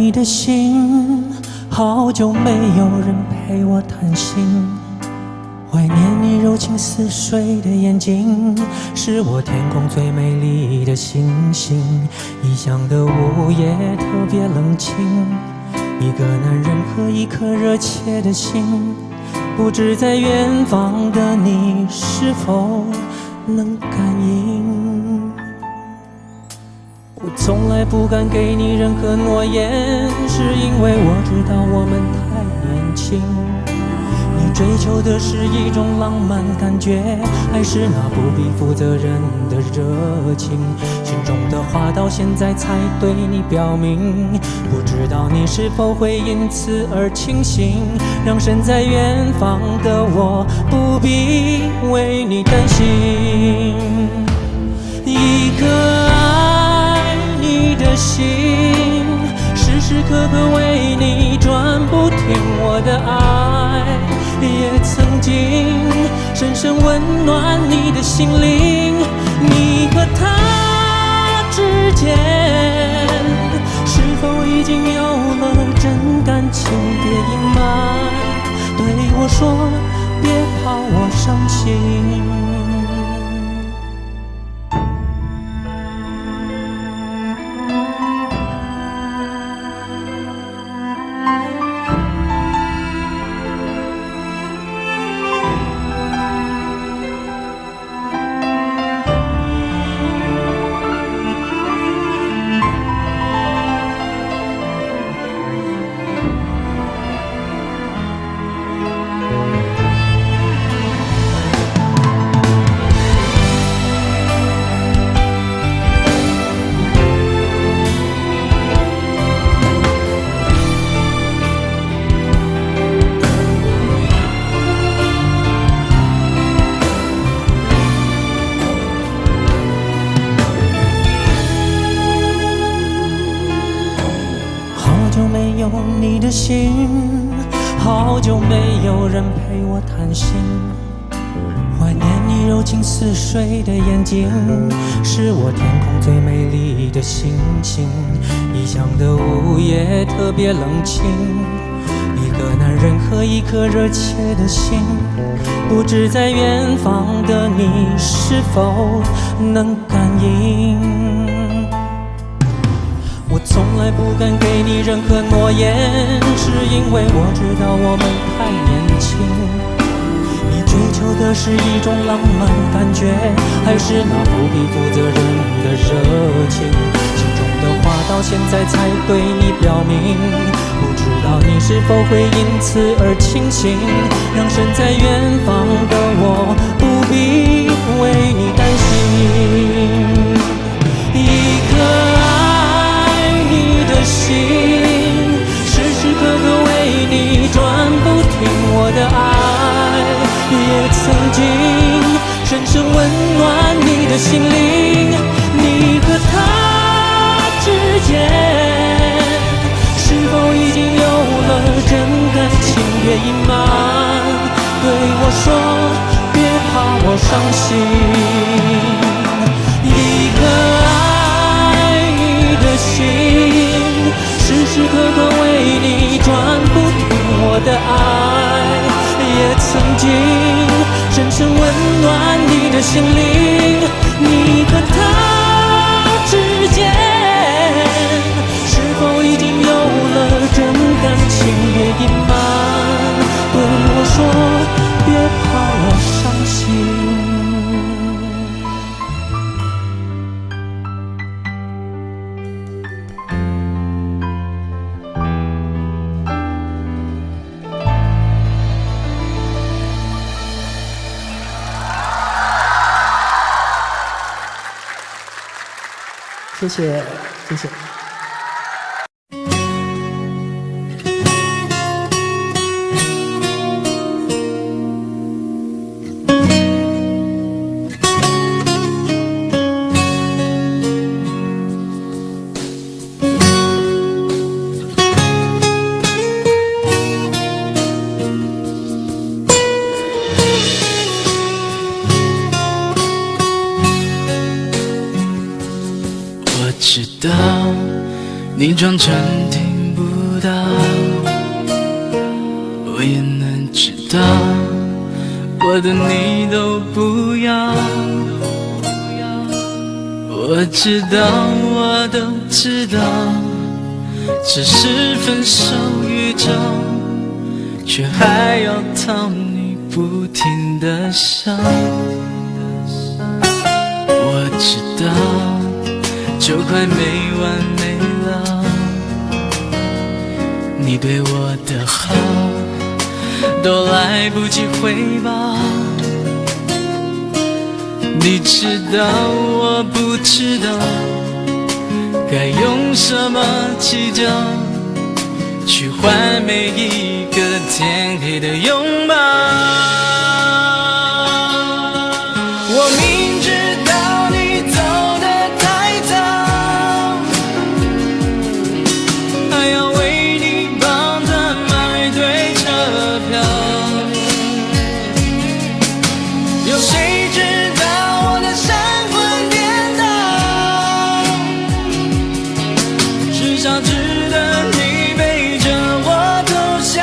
你的心，好久没有人陪我谈心。怀念你柔情似水的眼睛，是我天空最美丽的星星。异乡的午夜特别冷清，一个男人和一颗热切的心，不知在远方的你是否能感应。我从来不敢给你任何诺言，是因为我知道我们太年轻。你追求的是一种浪漫感觉，还是那不必负责任的热情？心中的话到现在才对你表明，不知道你是否会因此而清醒，让身在远方的我不必为你担心。一颗爱你的心，时时刻刻为你转不停，我的爱也曾经深深温暖你的心灵。你和他之间是否已经有了真感情？别隐瞒，对我说，别怕我伤心。你的心，好久没有人陪我谈心。怀念你柔情似水的眼睛，是我天空最美丽的星星。异乡的午夜特别冷清，一个男人和一颗热切的心，不知在远方的你是否能感应。我从来不敢给你任何诺言，是因为我知道我们太年轻。你追求的是一种浪漫感觉，还是那不必负责任的热情？心中的话到现在才对你表明，不知道你是否会因此而清醒，让身在远方的我不必为你担心。一颗心，时时刻刻为你转不停，我的爱也曾经深深温暖你的心灵。你和他之间是否已经有了真感情？别隐瞒，对我说，别怕我伤心。一个爱你的心，时时刻刻为你转不停，我的爱也曾经深深温暖你的心灵。你和他之间是否已经有了真感情？别隐瞒，对我说，别怕我伤心。谢谢，谢谢。知道你装镇定不道我的你都不要，我知道我都知道，只是分手宇宙，却还要讨你不停的笑。我知道就快没完没了，你对我的好都来不及回报。你知道我不知道该用什么计较，去换每一个天黑的拥抱。我明知道你走得太早，还要为你帮他买对车票。有谁知道我的神魂颠倒，至少值得你背着我偷笑。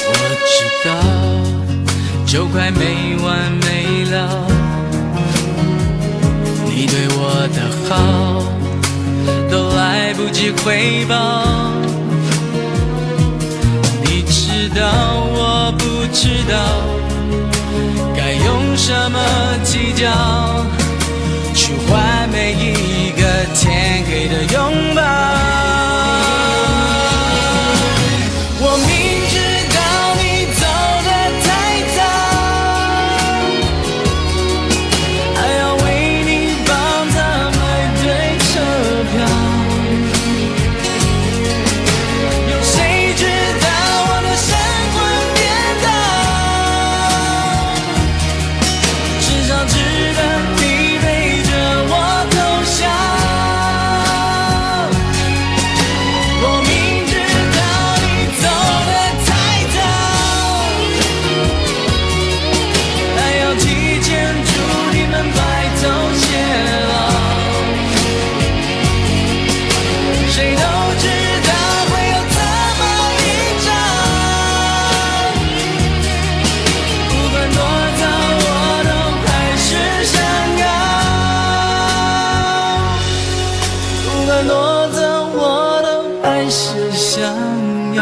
我知道就快没完没了，你对我的好都来不及回报。你知道我不知道该用什么计较，去换每一个天黑的拥抱。我明知道你走得太早，还要为你帮他买对车票。有谁知道我的神魂颠倒，至少值得你背着我偷笑。我明知道你走得太早，还要提前祝你们白头偕老。谁都知道会有这么一场，不管多早我都还是想要，不管多早我都还是想要。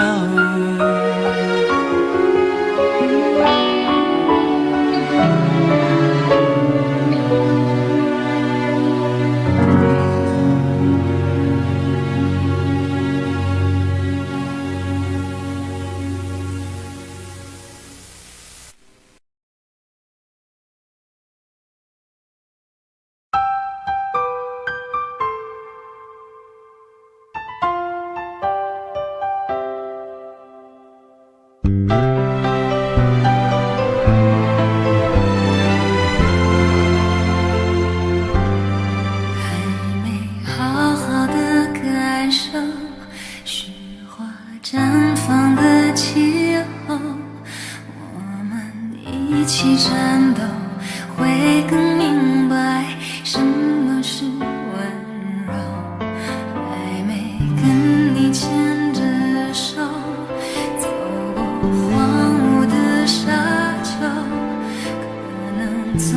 还没好好的感受雪花绽放的气候，我们一起战斗，会更明白什么是温柔。还没跟你牵着手走过荒芜的沙丘，可能从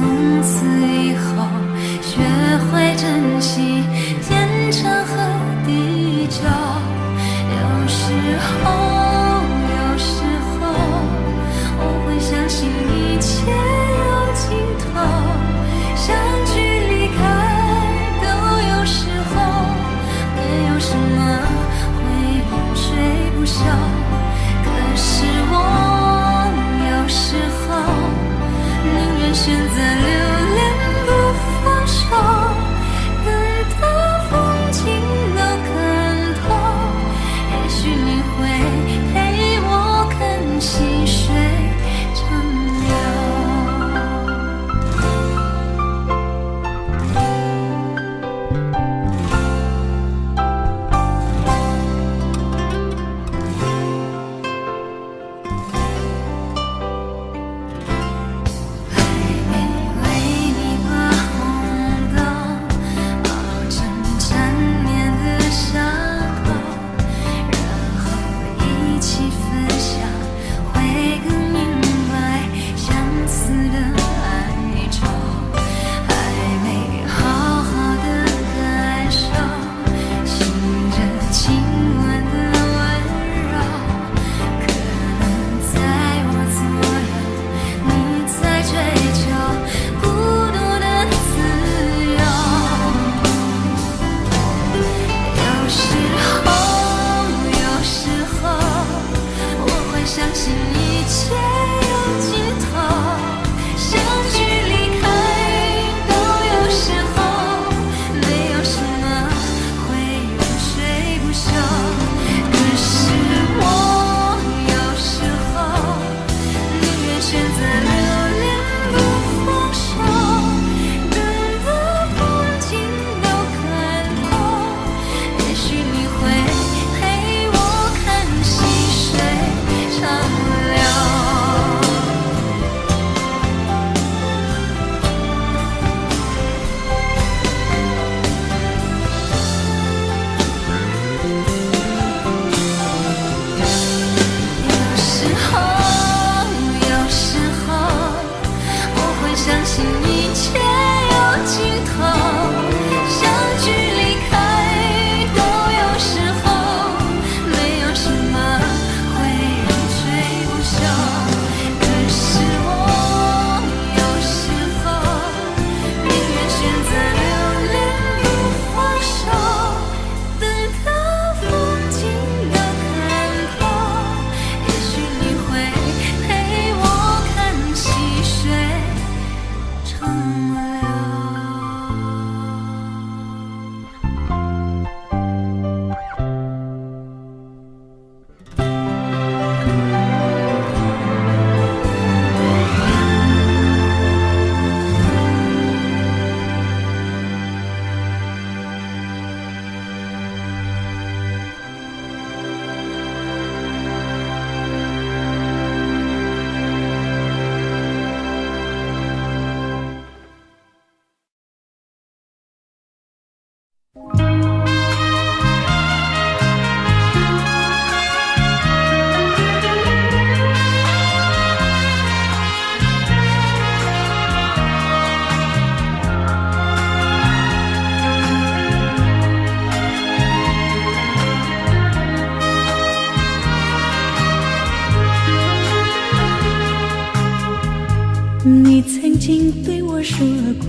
此以后学会珍惜天长和地久。有时候我会相信一切有尽头，相聚离开都有时候，没有什么会永垂不朽。可是我有时候宁愿选择留恋不放手，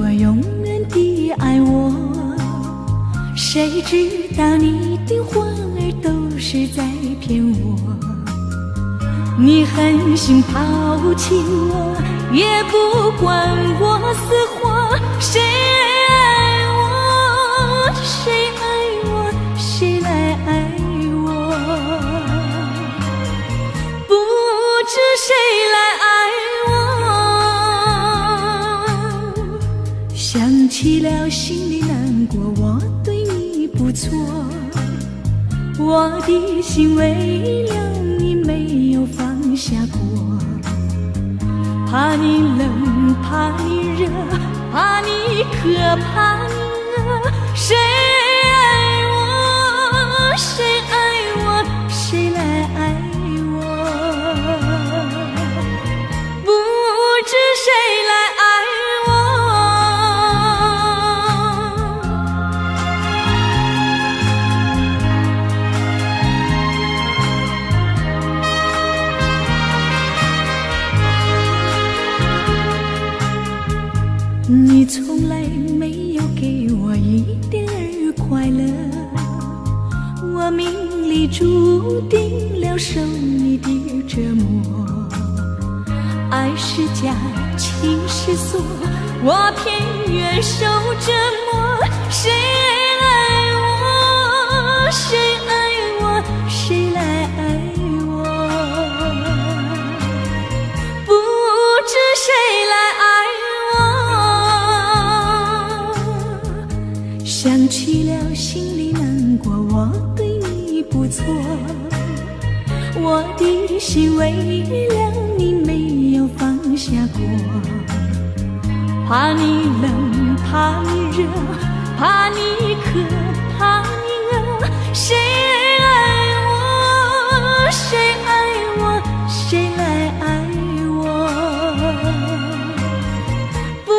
过永远的爱我，谁知道你的话儿都是在骗我。你狠心抛弃我，也不管我死活。谁爱我，谁爱我，谁来爱我？不知谁来爱我。想起了心里难过，我对你不错，我的心为了你没有放下过。怕你冷，怕你热，怕你渴，怕你饿。谁爱我，谁爱我，谁来爱我？不知谁来爱你从来没有给我一点儿快乐，我命里注定了受你的折磨。爱是假，情是锁，我偏愿受折磨。谁爱我，谁爱我，谁来爱我？不知谁来爱我。想起了心里难过，我对你不错，我的心为了你没有放下过。怕你冷，怕你热，怕你渴，怕你饿。谁爱我，谁爱我，谁来爱我？不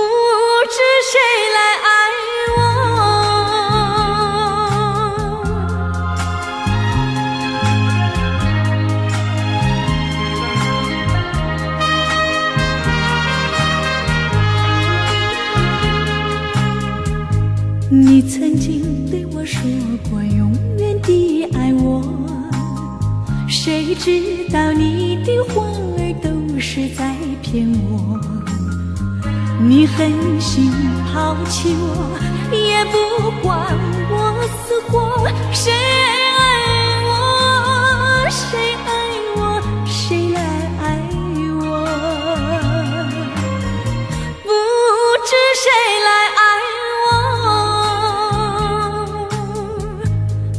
知谁来爱你曾经对我说过永远的爱我，谁知道你的话儿都是在骗我。你狠心抛弃我，也不管我死活。谁爱我，谁爱我，谁来爱我？不知谁来爱我。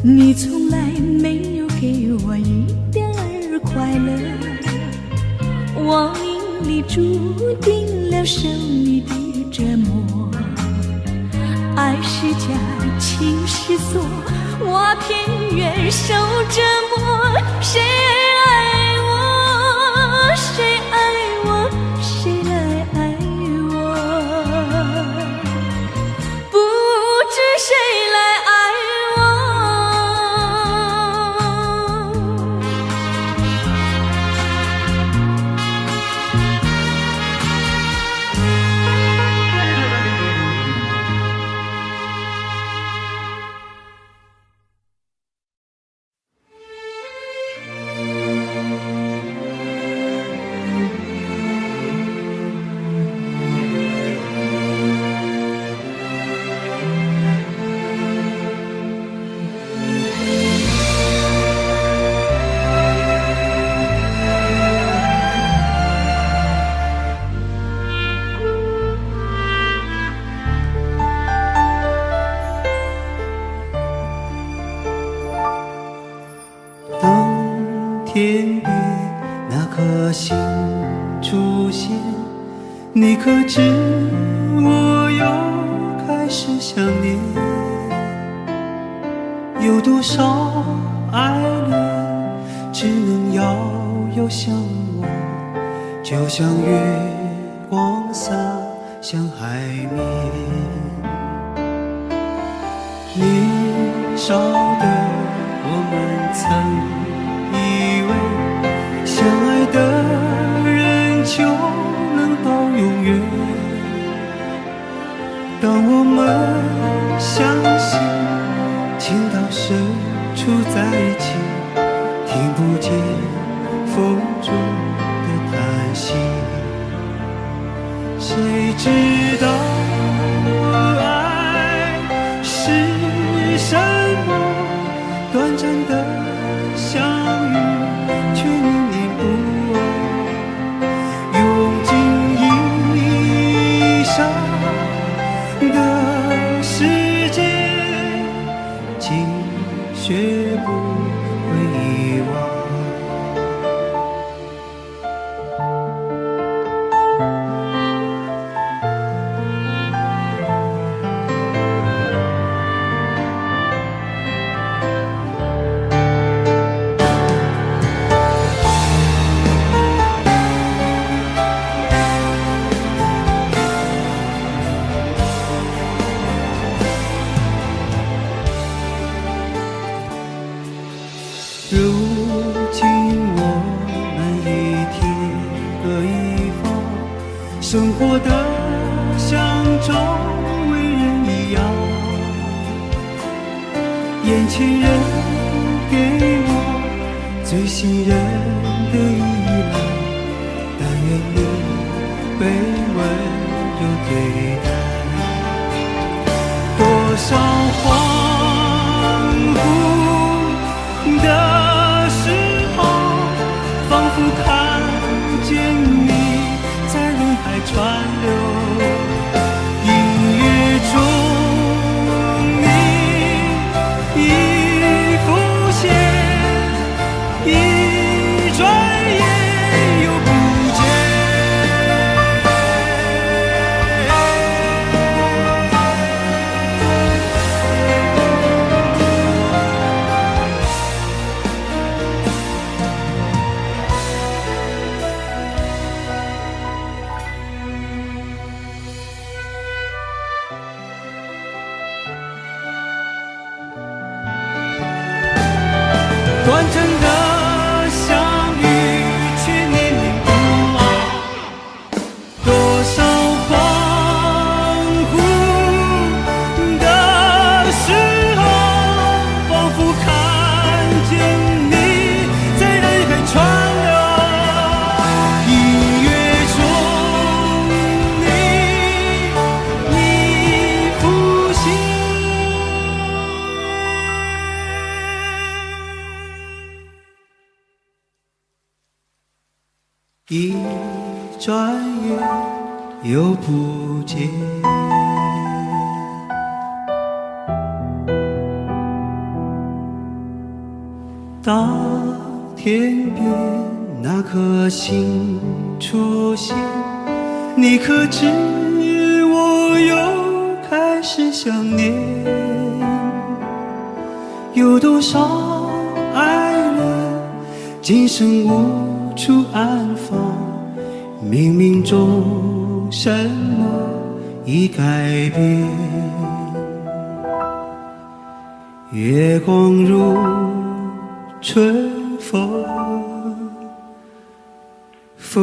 你从来没有给我一点儿快乐，我命里注定了受你的折磨。爱是假，情是锁，我偏愿受折磨。谁爱我，谁爱我，谁来爱我？不知谁来爱天边那颗星出现，你可知我又开始想念？有多少爱恋只能遥遥相望，就像月光洒向海面。年少的我们曾以为相爱的人就能到永远，相信，情到深处在一起，听不见风中的叹息。谁知道爱是什么？短暂的相遇，却念念不忘。用尽一生的时间，竟学不会遗忘。如今我们一天各一方，生活的像周围人一样。眼前人给我最信任的依赖，但愿你被温柔对待。多少恍惚的时候，仿佛看见你在人海川流。音乐中你已浮现，一转眼又不见。短暂的相遇，却念念不忘。多少恍惚的时候，仿佛看见你在人海川流。音乐中你浮现。一转眼又不见。当天边那颗星出现，你可知我又开始想念？有多少爱人今生无处安放，冥冥中什么已改变？月光如春风拂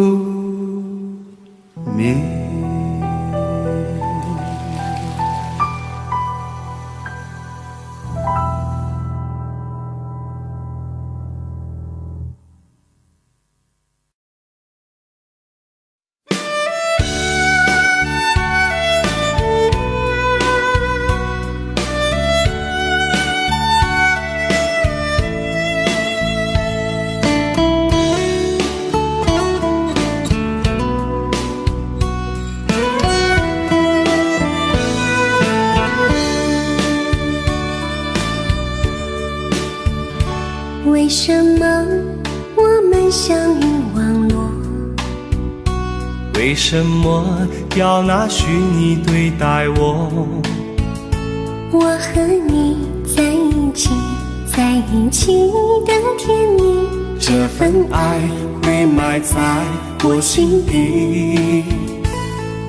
面。为什么我们相遇网络？为什么要拿虚拟对待我？我和你在一起，在一起的甜蜜，这份爱会埋在我心底。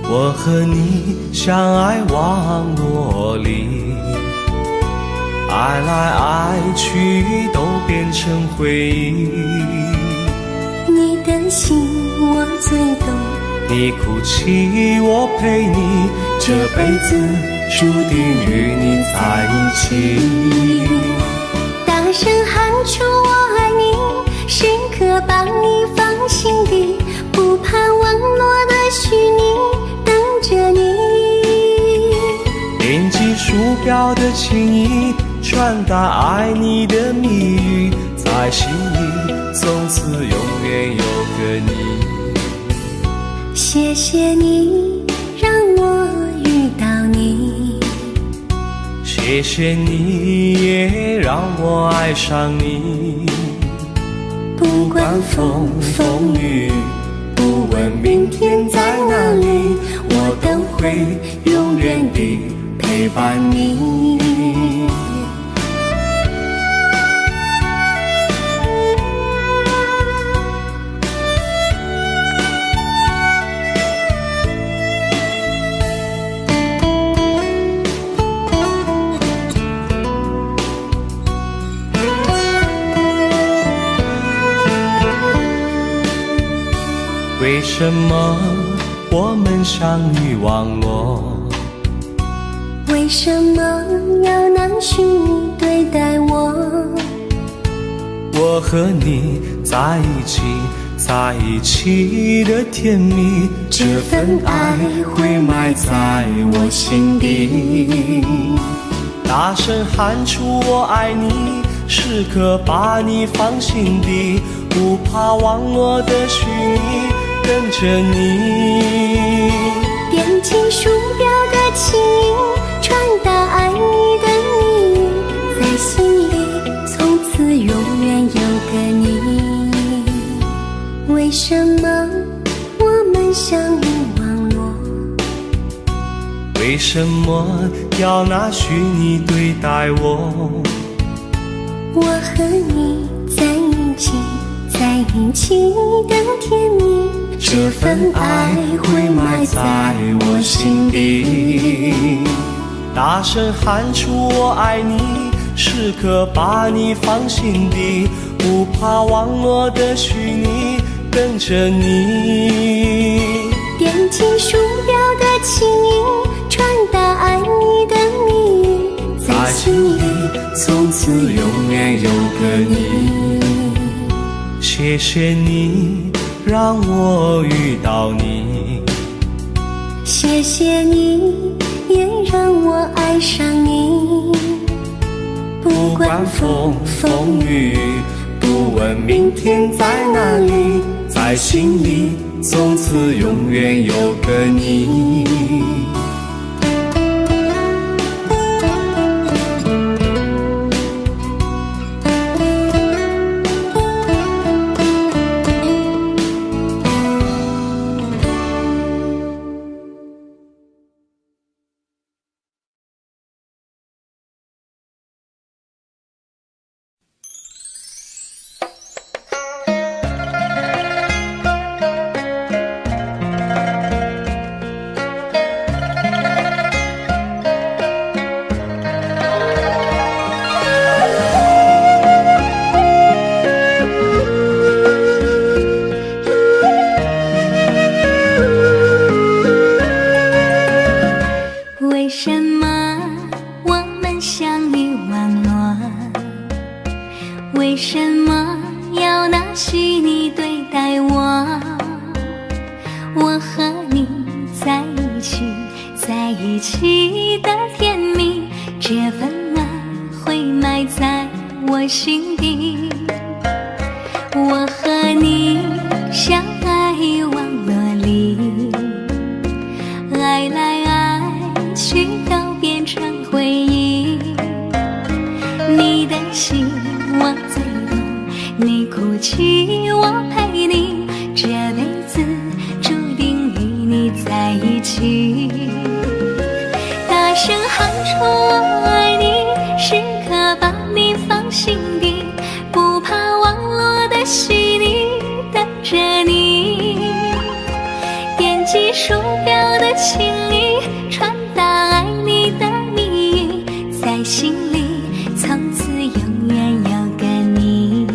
我和你相爱网络里，爱来爱去都变成回忆。你的心我最懂，你哭泣我陪你，这辈子注定与你在一起。大声喊出我爱你，时刻把你放心底，不怕网络的虚拟，等着你。点击鼠标的情意，传达爱你的蜜语，在心里从此永远有个你。谢谢你让我遇到你，谢谢你也让我爱上你。不管风风雨，不问明天在哪里，我都会永远地陪伴你。为什么我们相遇网络？为什么要拿虚拟对待我？我和你在一起，在一起的甜蜜，这份爱会埋在我心底。大声喊出我爱你，时刻把你放心底，不怕网络的虚拟，跟着你。点击鼠标的情音，传达爱你的蜜语，在心里从此永远有个你。为什么我们相遇网络？为什么要拿虚拟对待我？我和你在一起，在一起的甜蜜，这份爱会埋在我心底。大声喊出我爱你，时刻把你放心底，不怕网络的虚拟，跟着你。点击鼠标的情音，传达爱你的蜜语，在心里从此永远有个你。谢谢你让我遇到你，谢谢你也让我爱上你。不管风风雨，不问明天在哪里，在心里从此永远有个你。为什么我们相遇网络？为什么要拿虚拟对待我？我和你在一起，在一起的甜蜜，这份爱会埋在我心底。我和你相爱网络里，爱来爱去都变成回忆。你的心我最懂，你哭泣我陪你，这辈子注定与你在一起。大声喊出我爱你，时刻把你放心底，不怕网络的虚拟，等着你。点击鼠标的情意，传达爱你的蜜语，在心里从此永远有个你。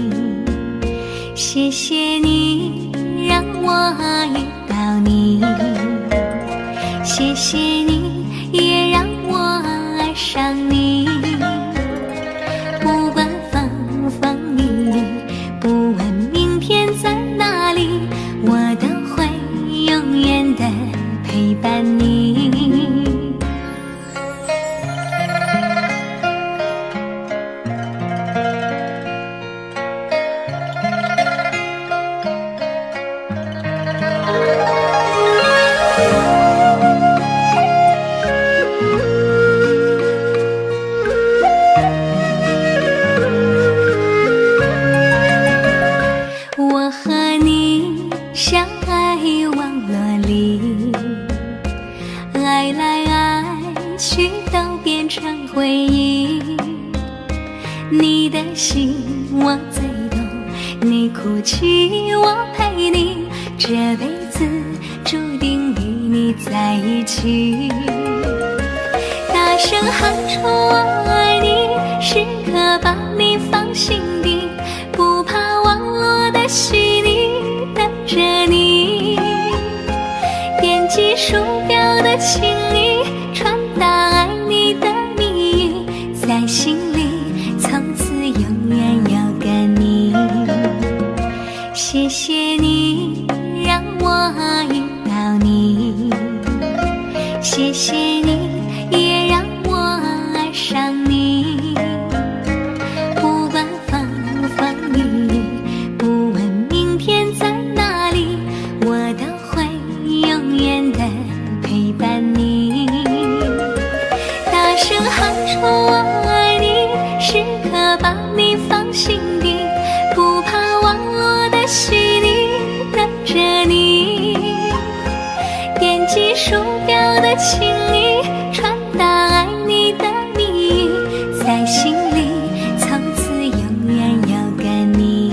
谢谢你让我遇到你，变成回忆。你的心我最懂，你哭泣我陪你，这辈子注定与你在一起。大声喊出我爱你，时刻把你放心底，不怕网络的洗礼，等着你。点击鼠标的情意，传达爱你的蜜语，在心里从此永远有个你。谢谢你让我遇到你，谢谢你也让我爱上你。不管风风雨雨，不问明天在哪里，我都会永远的陪伴你。大声喊出我爱你，时刻把你放心底，不怕网络的洗礼，等着你。点击鼠标的情意，传达爱你的蜜语，在心里从此永远有个你。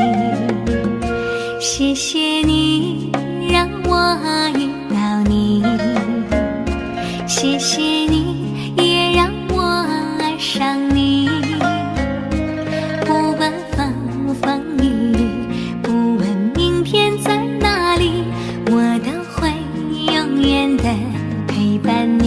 谢谢你让我遇到你，谢谢你也让我爱上你。不管风风雨雨，不问明天在哪里，我都会永远的陪伴你。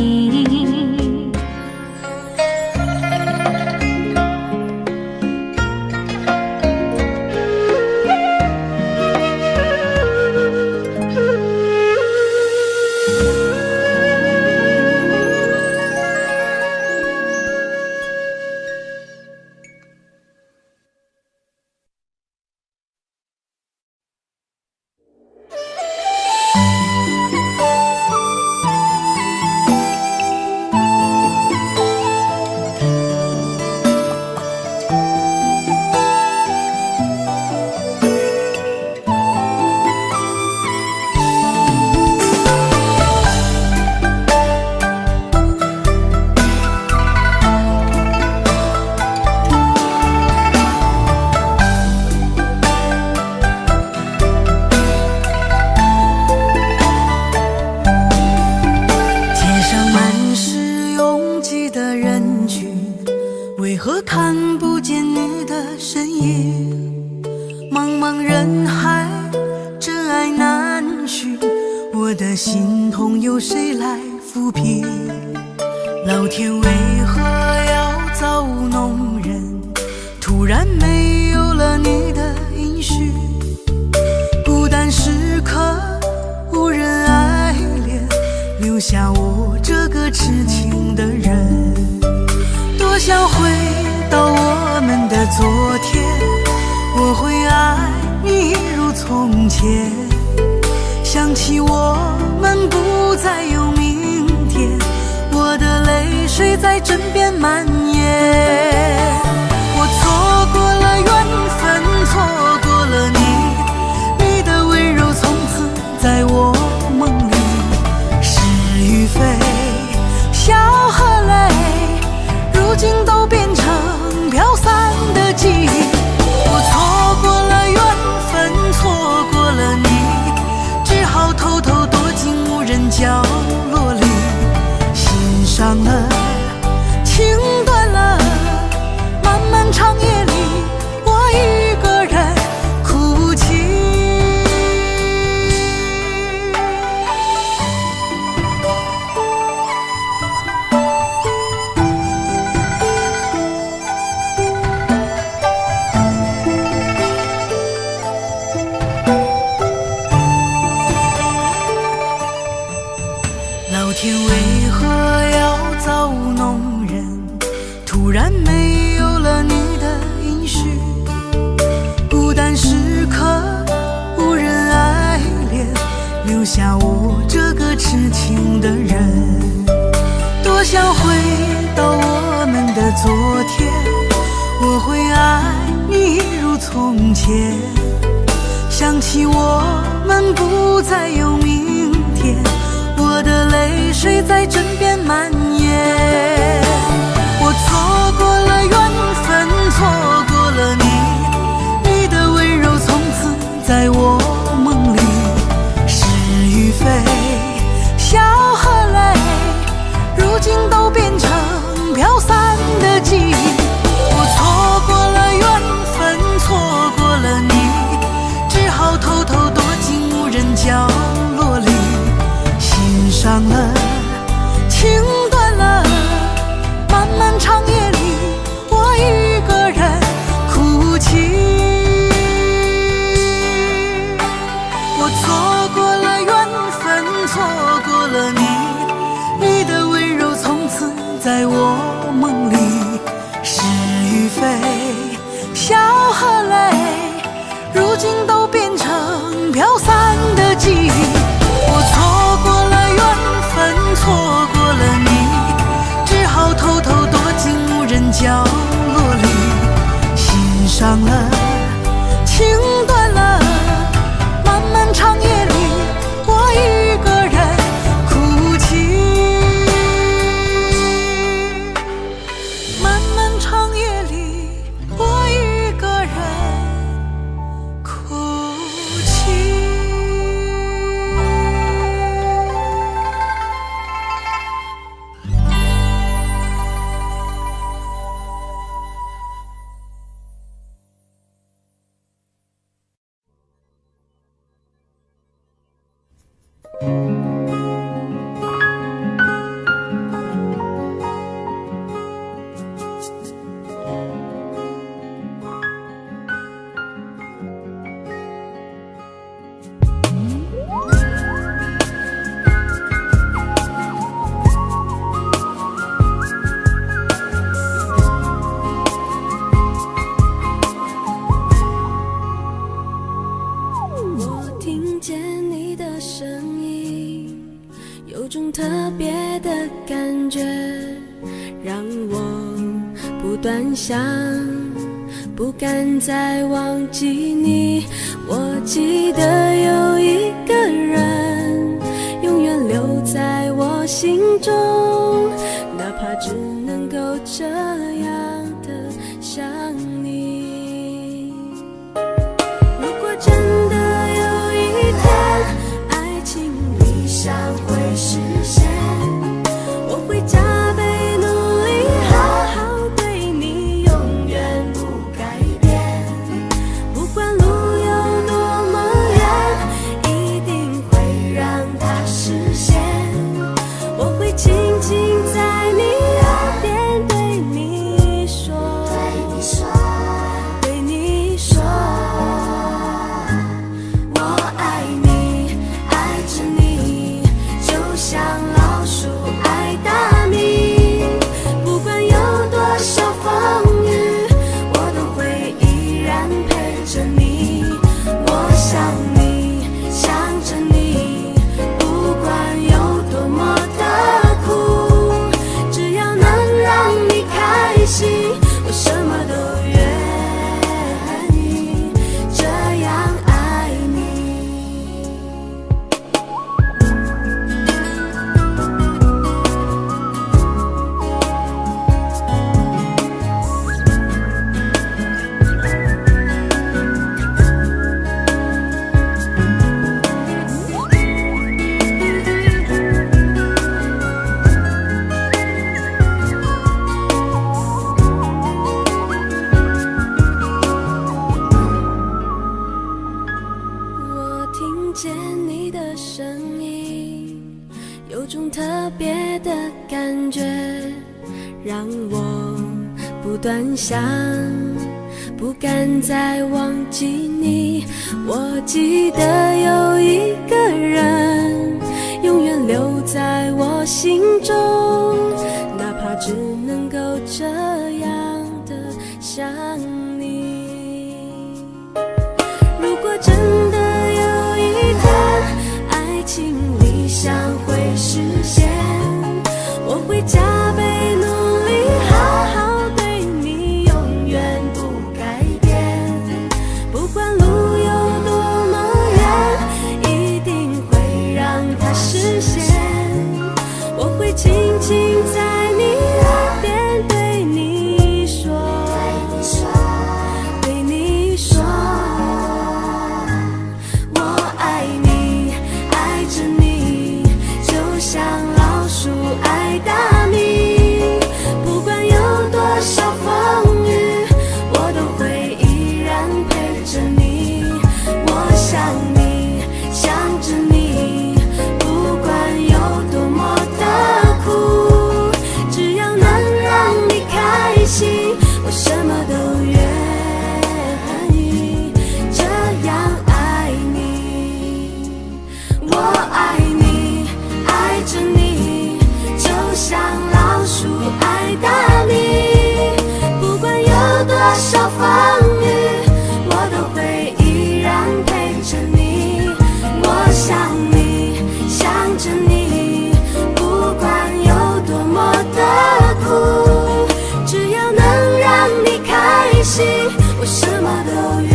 街上满是拥挤的人群，为何看不见你的身影？茫茫人海，真爱难寻，我的心痛有谁来抚平？老天为何要造物弄人？突然没有了你的音讯，孤单时刻无人爱怜，留下我这个痴情的人。多想回到我们的昨天，我会爱你如从前。想起我们不再有明天，我的泪水在枕边蔓延。我错过了缘分，错过了你，你的温柔从此在我梦里。是与非，笑和泪，如今都变成飘散的记忆。我错过了缘分，错过了你，只好偷偷躲进无人角落里。心伤了，情断了，漫漫长夜里，我一个人哭泣。老天为何要造物弄人？突然没有了你的音讯，孤单时刻无人爱怜，留下我这个痴情的人。多想回到我们的昨天，我会爱你如从前。想起我们不再有明天，我的泪水在枕边蔓延。伤了，情断了，漫漫长夜里，我一个人哭泣。漫漫长夜里，我一个人哭泣。我听见你的声音，有种特别的感觉，让我不断想，不敢再忘记你。我记得有一个人，永远留在我心中，哪怕只能够这样的想你。如果真的有一天，爱情理想会实现，我会加倍努力，好好对你，永远不改变。不管路有多么远，一定会让它实现。我会轻轻在你耳边对你说，对你说，我爱你，爱着你，就像老鼠爱大米。不管有多少风雨，我都会依然陪着你。我想你，想着你，不管有多么的苦，只要能让你开心，我什么都愿意，这样爱你。我听见你的声音，有种特别的感觉，让我不断想，不敢再忘记你。我记得有一个人，永远留在我心中，哪怕只能够这样的想你。如果真的有一天，爱情理想会实现，我会加倍努力，好好对你，永远不改变。不管路有多么远，一定会让它实现。我会轻轻在你耳边对你说，对你说，我爱你，爱着你，就像老鼠爱大米。什么都愿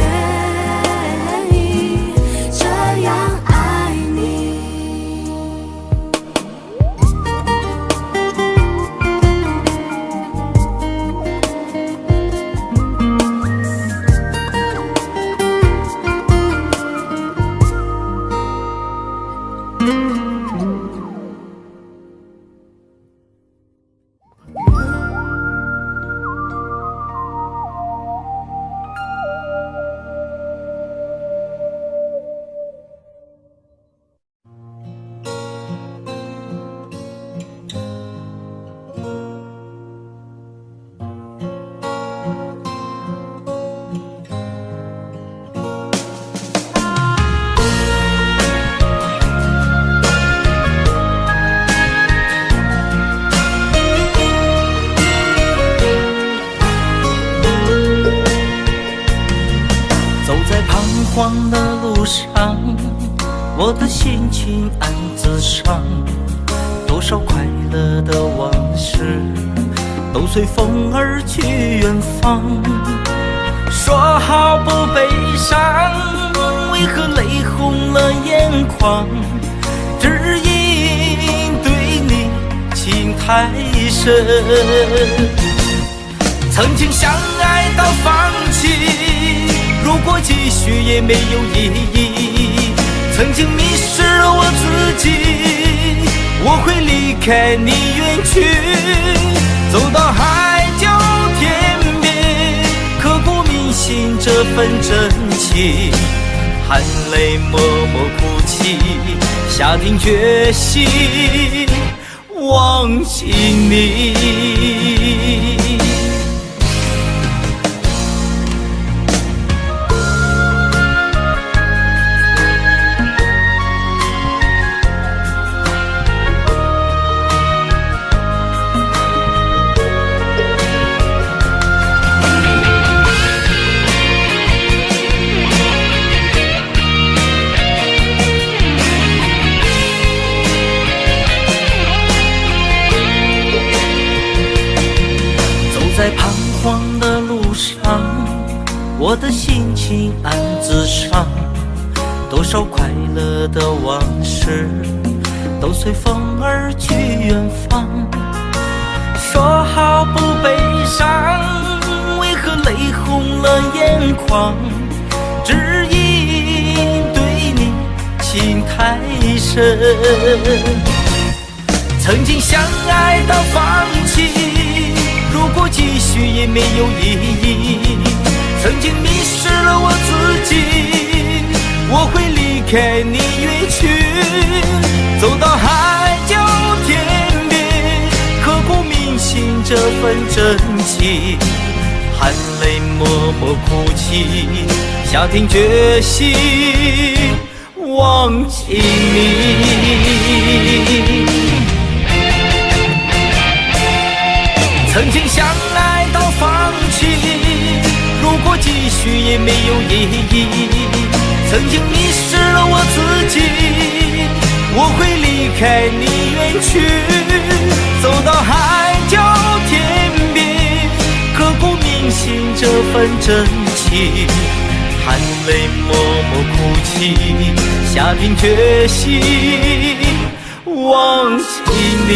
意这样爱你。慌的路上，我的心情暗自伤，多少快乐的往事都随风而去远方。说好不悲伤，为何泪红了眼眶？只因对你情太深，曾经相爱到放弃，如果继续也没有意义。曾经迷失了我自己，我会离开你远去，走到海角天边，刻骨铭心这份真情，含泪默默哭泣，下定决心忘记你。在彷徨的路上，我的心情暗自伤，多少快乐的往事都随风而去远方。说好不悲伤，为何泪红了眼眶？只因对你情太深，曾经相爱到放弃，如果继续也没有意义。曾经迷失了我自己，我会离开你远去，走到海角天边，刻骨铭心这份真情，含泪默默哭泣，下定决心忘记你。曾经相爱到放弃，如果继续也没有意义。曾经迷失了我自己，我会离开你远去，走到海角天边，刻骨铭心这份真情，含泪默默哭泣，下定决心忘记你。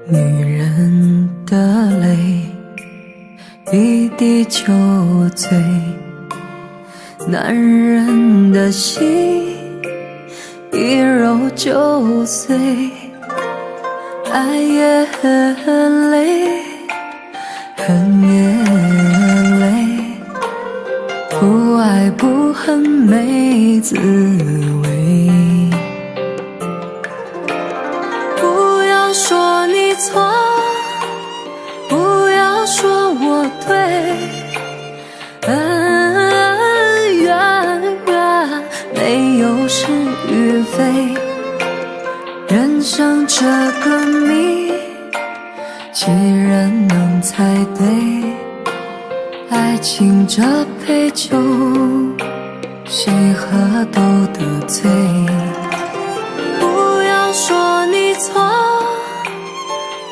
女人的泪一滴就醉，男人的心一揉就碎，爱也很累，恨也累，不爱不恨没滋味。不要说你错，不要说我对，恩怨没有是与非，人生这个谜，几人能猜对？爱情这杯酒，谁喝都得醉。不要说你错，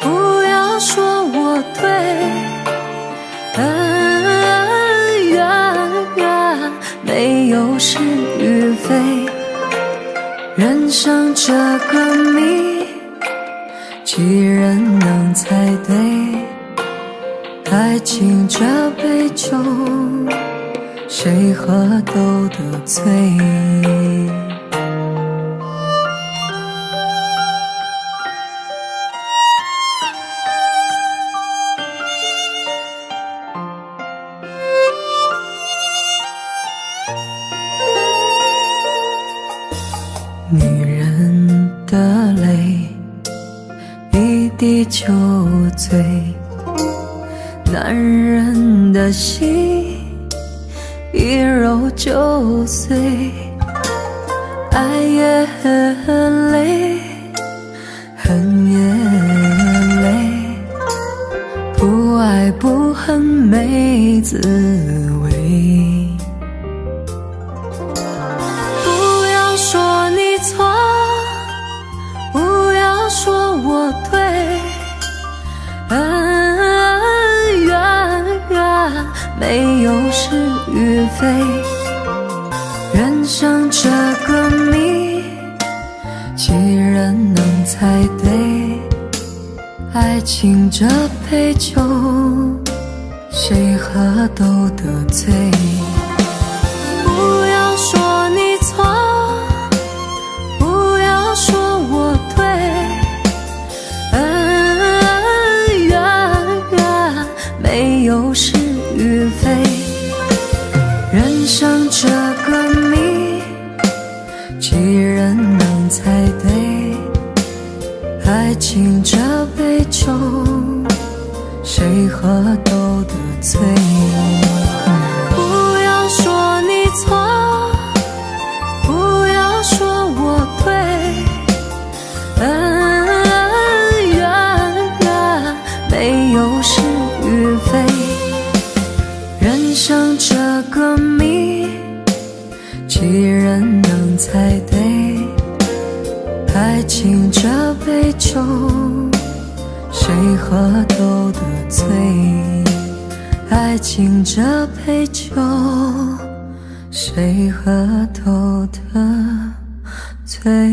不要说我对，恩怨没有是与非，人生这个谜，几人能猜对？爱情这杯酒，谁喝都得醉。女人的泪，一滴就醉。男人的心一揉就碎，爱也很累，恨也累，不爱不恨没滋味。不要说你错，不要说我对，没有是与非，人生这个谜，几人能猜对？爱情这杯酒，谁喝都得醉。不要说你错，不要说我对，恩怨没有是与非，人生这个谜，几人能猜对？爱情这杯酒，谁喝都得醉。不要说你错，不要说我对，恩怨没有是与非，人生这个谜，几人能猜对？爱情这杯酒，谁喝都得醉。爱情这杯酒，谁喝都得醉。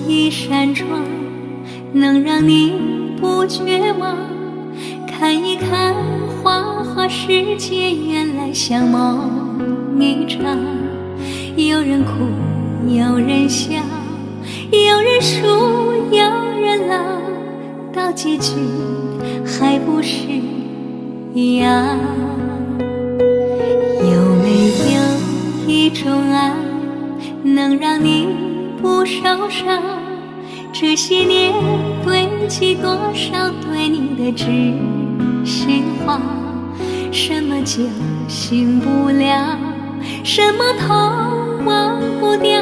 一扇窗，能让你不绝望。看一看花花世界，原来像梦一场。有人哭，有人笑，有人输，有人老，到结局还不是一样。有没有一种爱，能让你不受伤？这些年堆积多少对你的执心话。什么叫醒不了？什么痛忘不掉？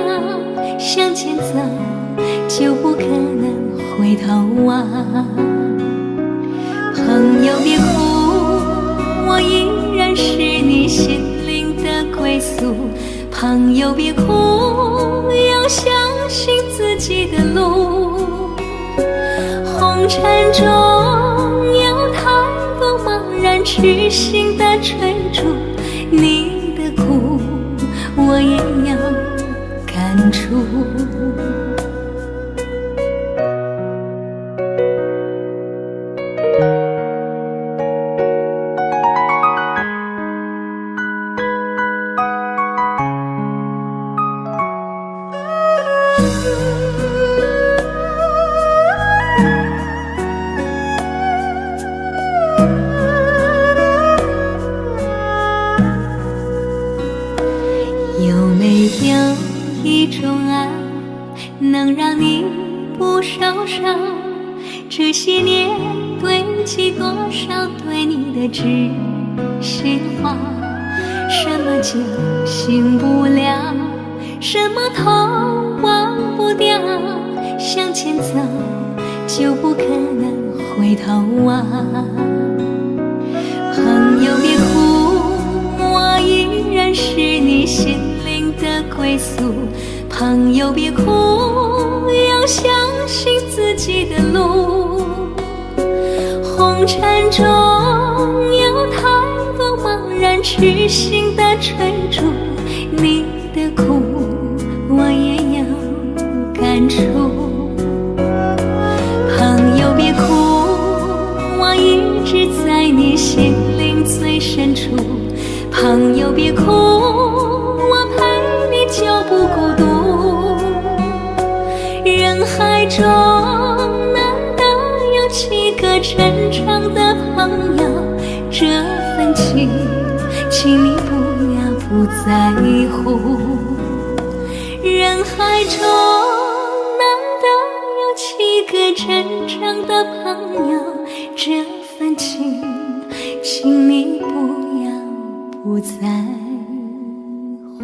向前走就不可能回头望。朋友别哭，我依然是你心灵的归宿。朋友别哭，要相信自己的路。红尘中有太多茫然痴心的追逐，你的苦我也有感触。有没有一种爱能让你不受伤？这些年堆积多少对你的知心话？什么叫醒不了？什么痛忘不掉？向前走就不可能回头望。朋友别哭，我依然是你心灵的归宿。朋友别哭，要相信自己的路。红尘中有太多茫然痴心的追逐，你的苦我也有感触。朋友别哭，我一直在你心灵最深处。朋友别哭，我陪你就不孤独。人海中难得有几个真诚的朋友，这份情请你不要不在乎。人海中难得有几个真正的朋友，这份情请你不要不在乎。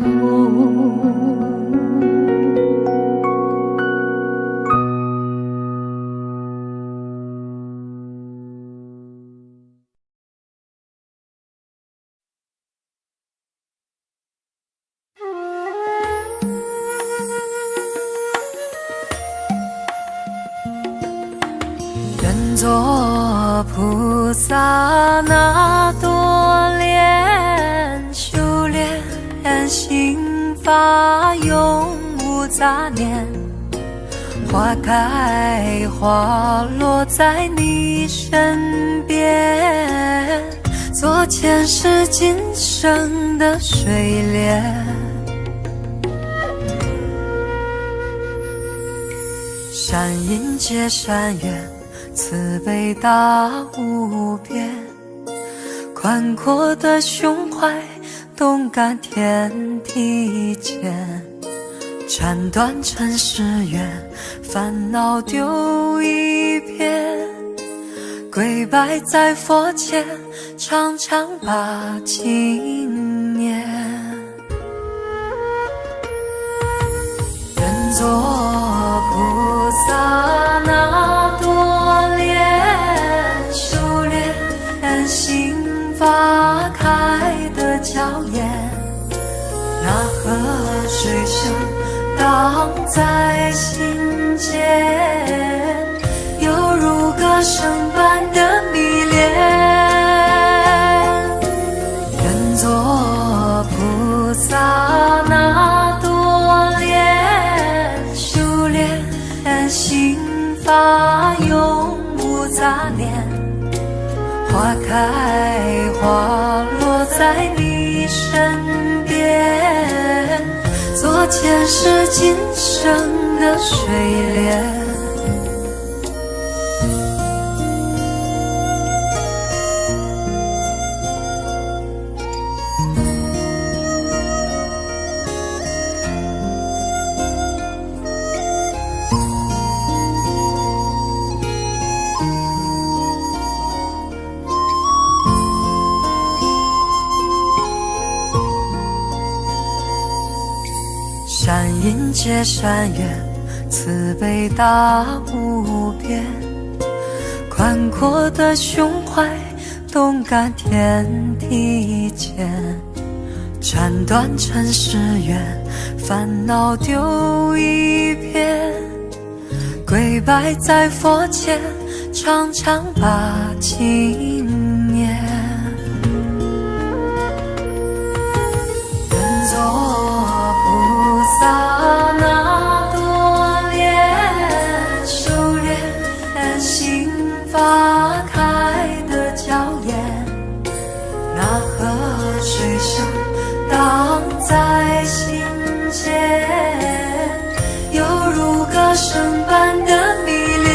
愿做菩萨那多莲，修炼心法永无杂念。花开花落在你身边，做前世今生的水莲。善因结善缘，慈悲大无边，宽阔的胸怀，动感天地间。斩断尘世缘，烦恼丢一片，跪拜在佛前，常常把经念。愿做菩萨那多莲，修炼心法开的娇艳。那河水声荡在心间，犹如歌声般的迷恋。愿做菩萨那多莲，修炼心法永无杂念。花开花落在你身边，做前世今生的水莲。迎接山岳，慈悲大无边，宽阔的胸怀，动感天地间，斩断尘世缘，烦恼丢一边，跪拜在佛前，常常把经念。愿做菩萨那多莲，修炼心法开的娇艳，那河水声荡在心间，犹如歌声般的迷恋。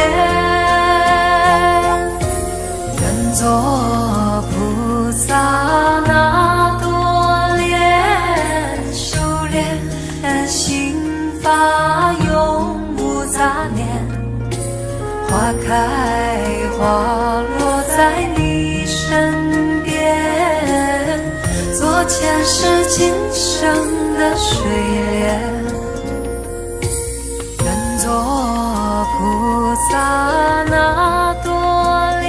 愿做菩萨那多莲，修炼心法永无杂念，花开花落在你身边，做前世今生的水莲。愿做菩萨那多莲，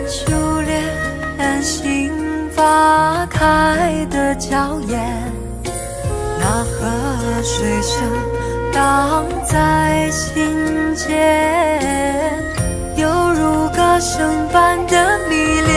修炼心法开的娇艳，那河水声荡在心间，犹如歌声般的迷恋。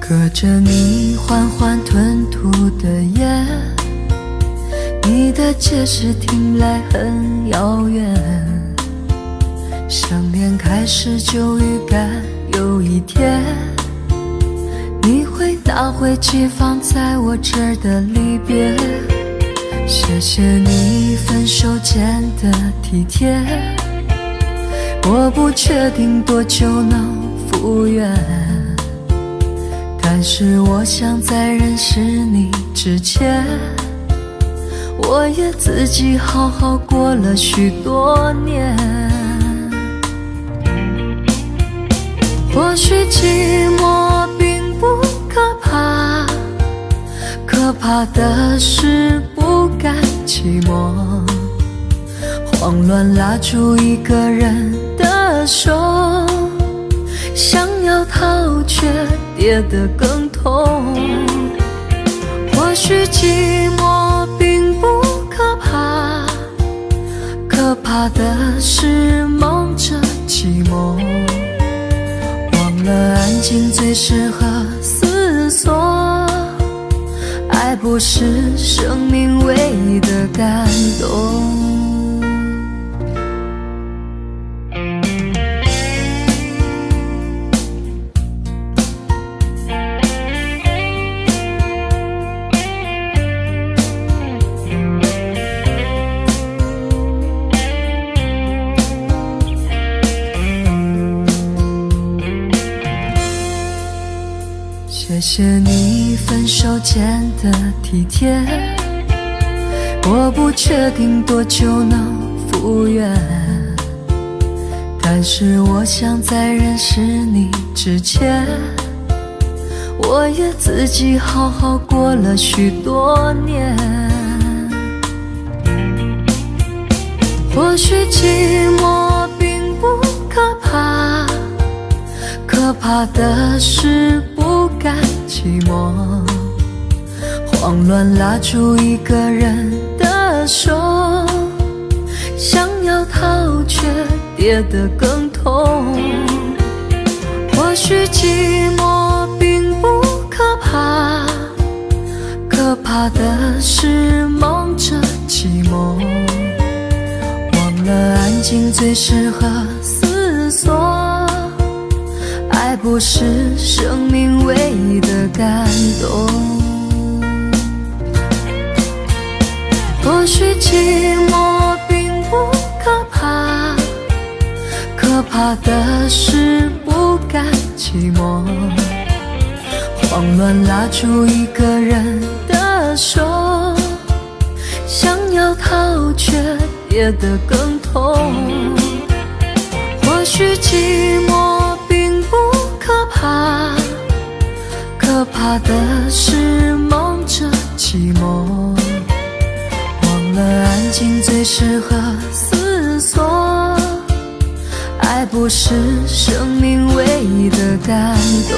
隔着你缓缓吞吐的烟，你的解释听来很遥远，想念开始就预感有一天，你会拿回寄放在我这儿的离别。谢谢你分手前的体贴，我不确定多久能复原，但是我想在认识你之前，我也自己好好过了许多年。或许寂寞并不可怕，可怕的是不甘寂寞，慌乱拉住一个人的手，想要逃却跌得更痛。或许寂寞并不可怕，可怕的是忙着寂寞，忘了安静最适合思索，爱不是生命唯一的感动。谢谢你分手前的体贴，我不确定多久能复原，但是我想在认识你之前，我也自己好好过了许多年。或许寂寞并不可怕，可怕的是不甘寂寞，慌乱拉住一个人的手，想要逃却跌得更痛。或许寂寞并不可怕，可怕的是梦着寂寞，忘了安静最适合思索，爱不是生命唯一的感动。或许寂寞并不可怕，可怕的是不甘寂寞，慌乱拉住一个人的手，想要逃却跌得更痛。或许寂寞并不可怕，可怕的是梦着寂寞，忘了安静最适合思索，爱不是生命唯一的感动。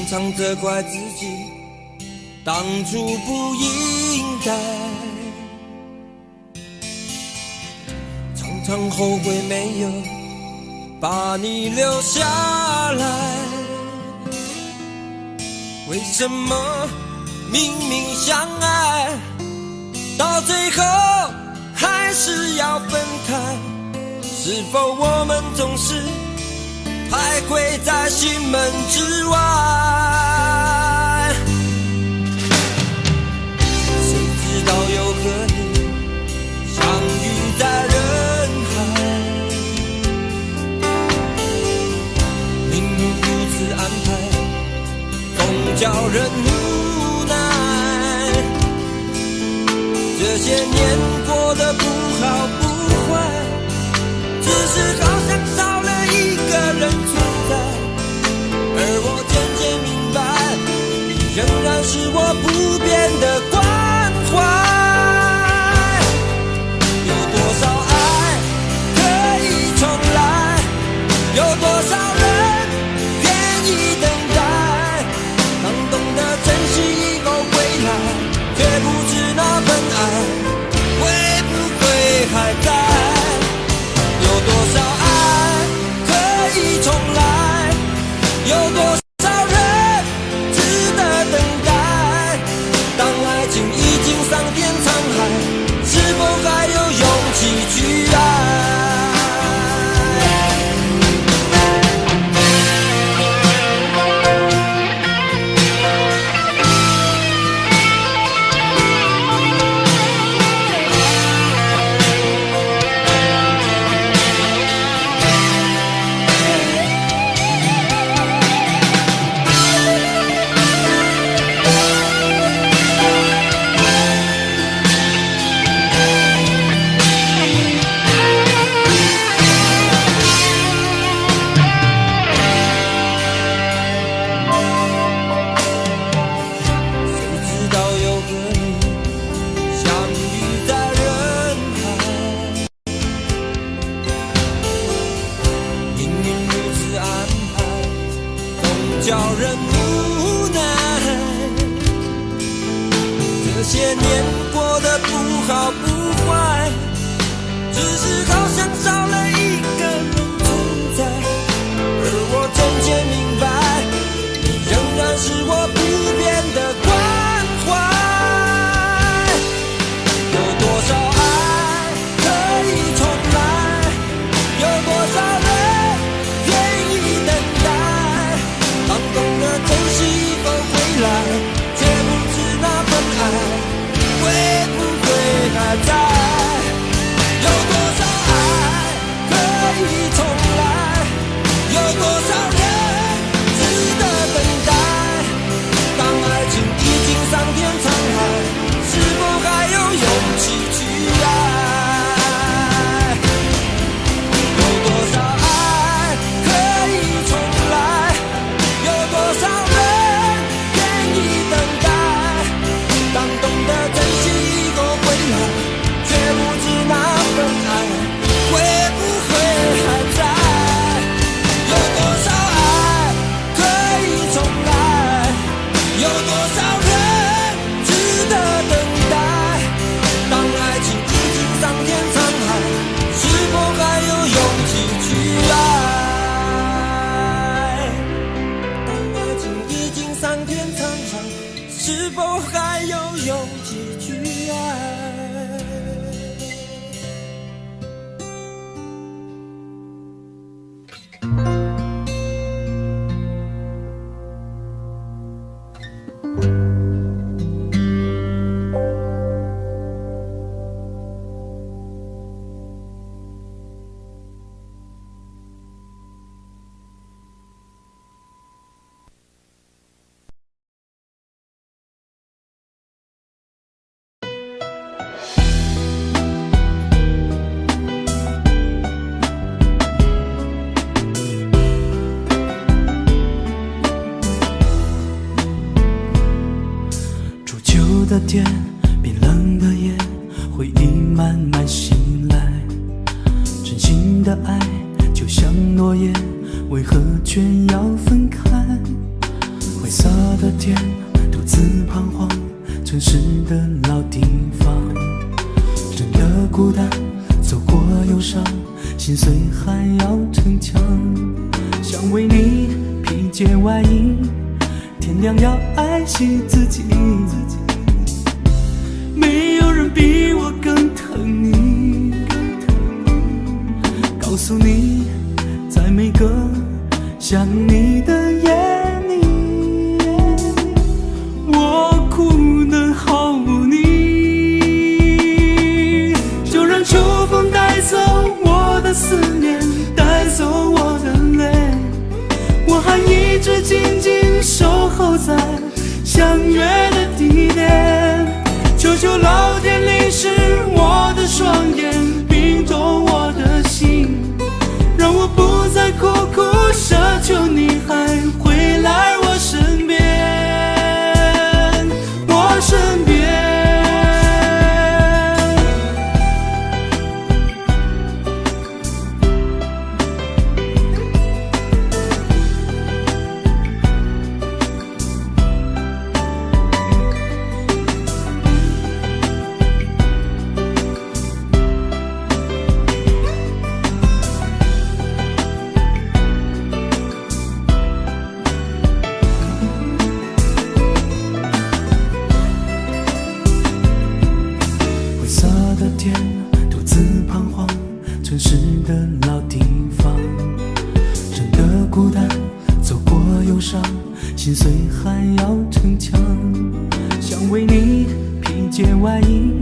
常常责怪自己当初不应该，常常后悔没有把你留下来。为什么明明相爱，到最后还是要分开？是否我们总是徘徊在心门之外？谁知道又和你相遇在人海，命运如此安排，总叫人无奈。这些年过得不好不坏，只是好像少了一个人存在，而我渐渐明白，你仍然是我不变的关怀。有多少爱可以重来，有多少人愿意等待，当懂得天，冰冷的夜，回忆慢慢醒来。真心的爱就像诺言，为何却要分开？灰色的天，独自彷徨，城市的老地方，真的孤单，走过忧伤，心碎还要逞强。想为你披件外衣，天亮要爱惜自己。没有人比我更疼你，告诉你，在每个想你的夜里，我哭得毫无你。就让秋风带走我的思念，带走我的泪，我还一直静静守候在相约的地点。求求老天淋湿我的双眼，冰冻我的心，让我不再苦苦奢求你还回来我身边，我身边。独自彷徨，城市的老地方，真的孤单，走过忧伤，心碎还要逞强。想为你披件外衣，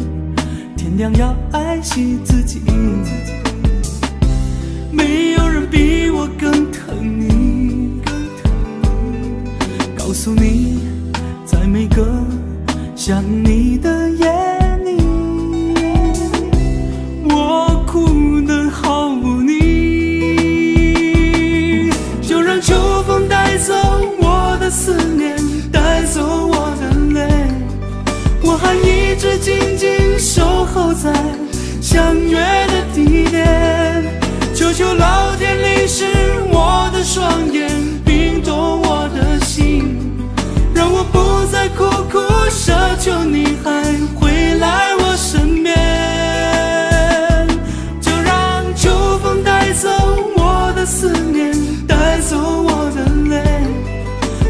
天亮要爱惜自己。没有人比我更疼你，告诉你，在每个想你的夜里，我哭得毫无你。就让秋风带走我的思念，带走我的泪，我还一直静静守候在相约的地点。求求老天淋湿我的双眼，冰冻我的心，让我不再苦苦奢求你还回来我身边。就让秋风带走我的思念，带走我的泪，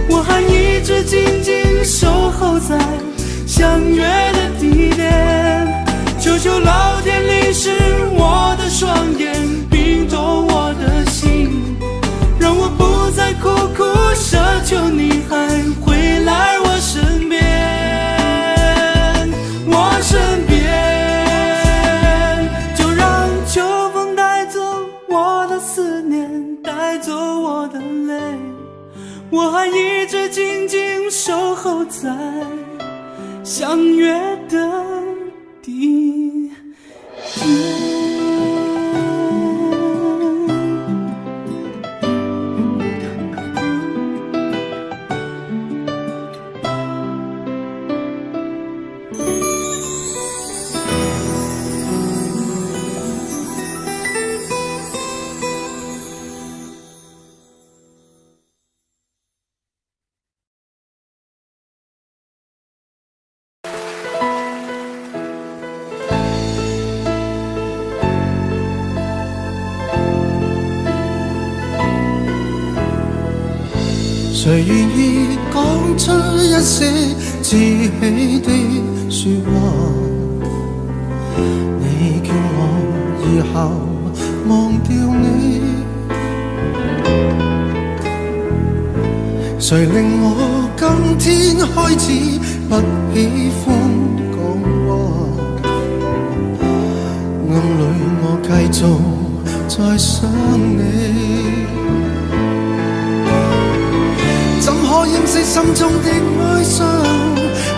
我还一直静静守候在相约的地点。求求老天淋湿我的双眼，冰冻我的心，让我不再苦苦奢求你还回来我身边，我身边。就让秋风带走我的思念，带走我的泪，我还一直静静守候在相约的地点。谁愿意讲出一些志气的说话？你叫我以后忘掉你，谁令我今天开始不喜欢讲话？暗里我继续再想你。怎可掩饰心中的哀傷？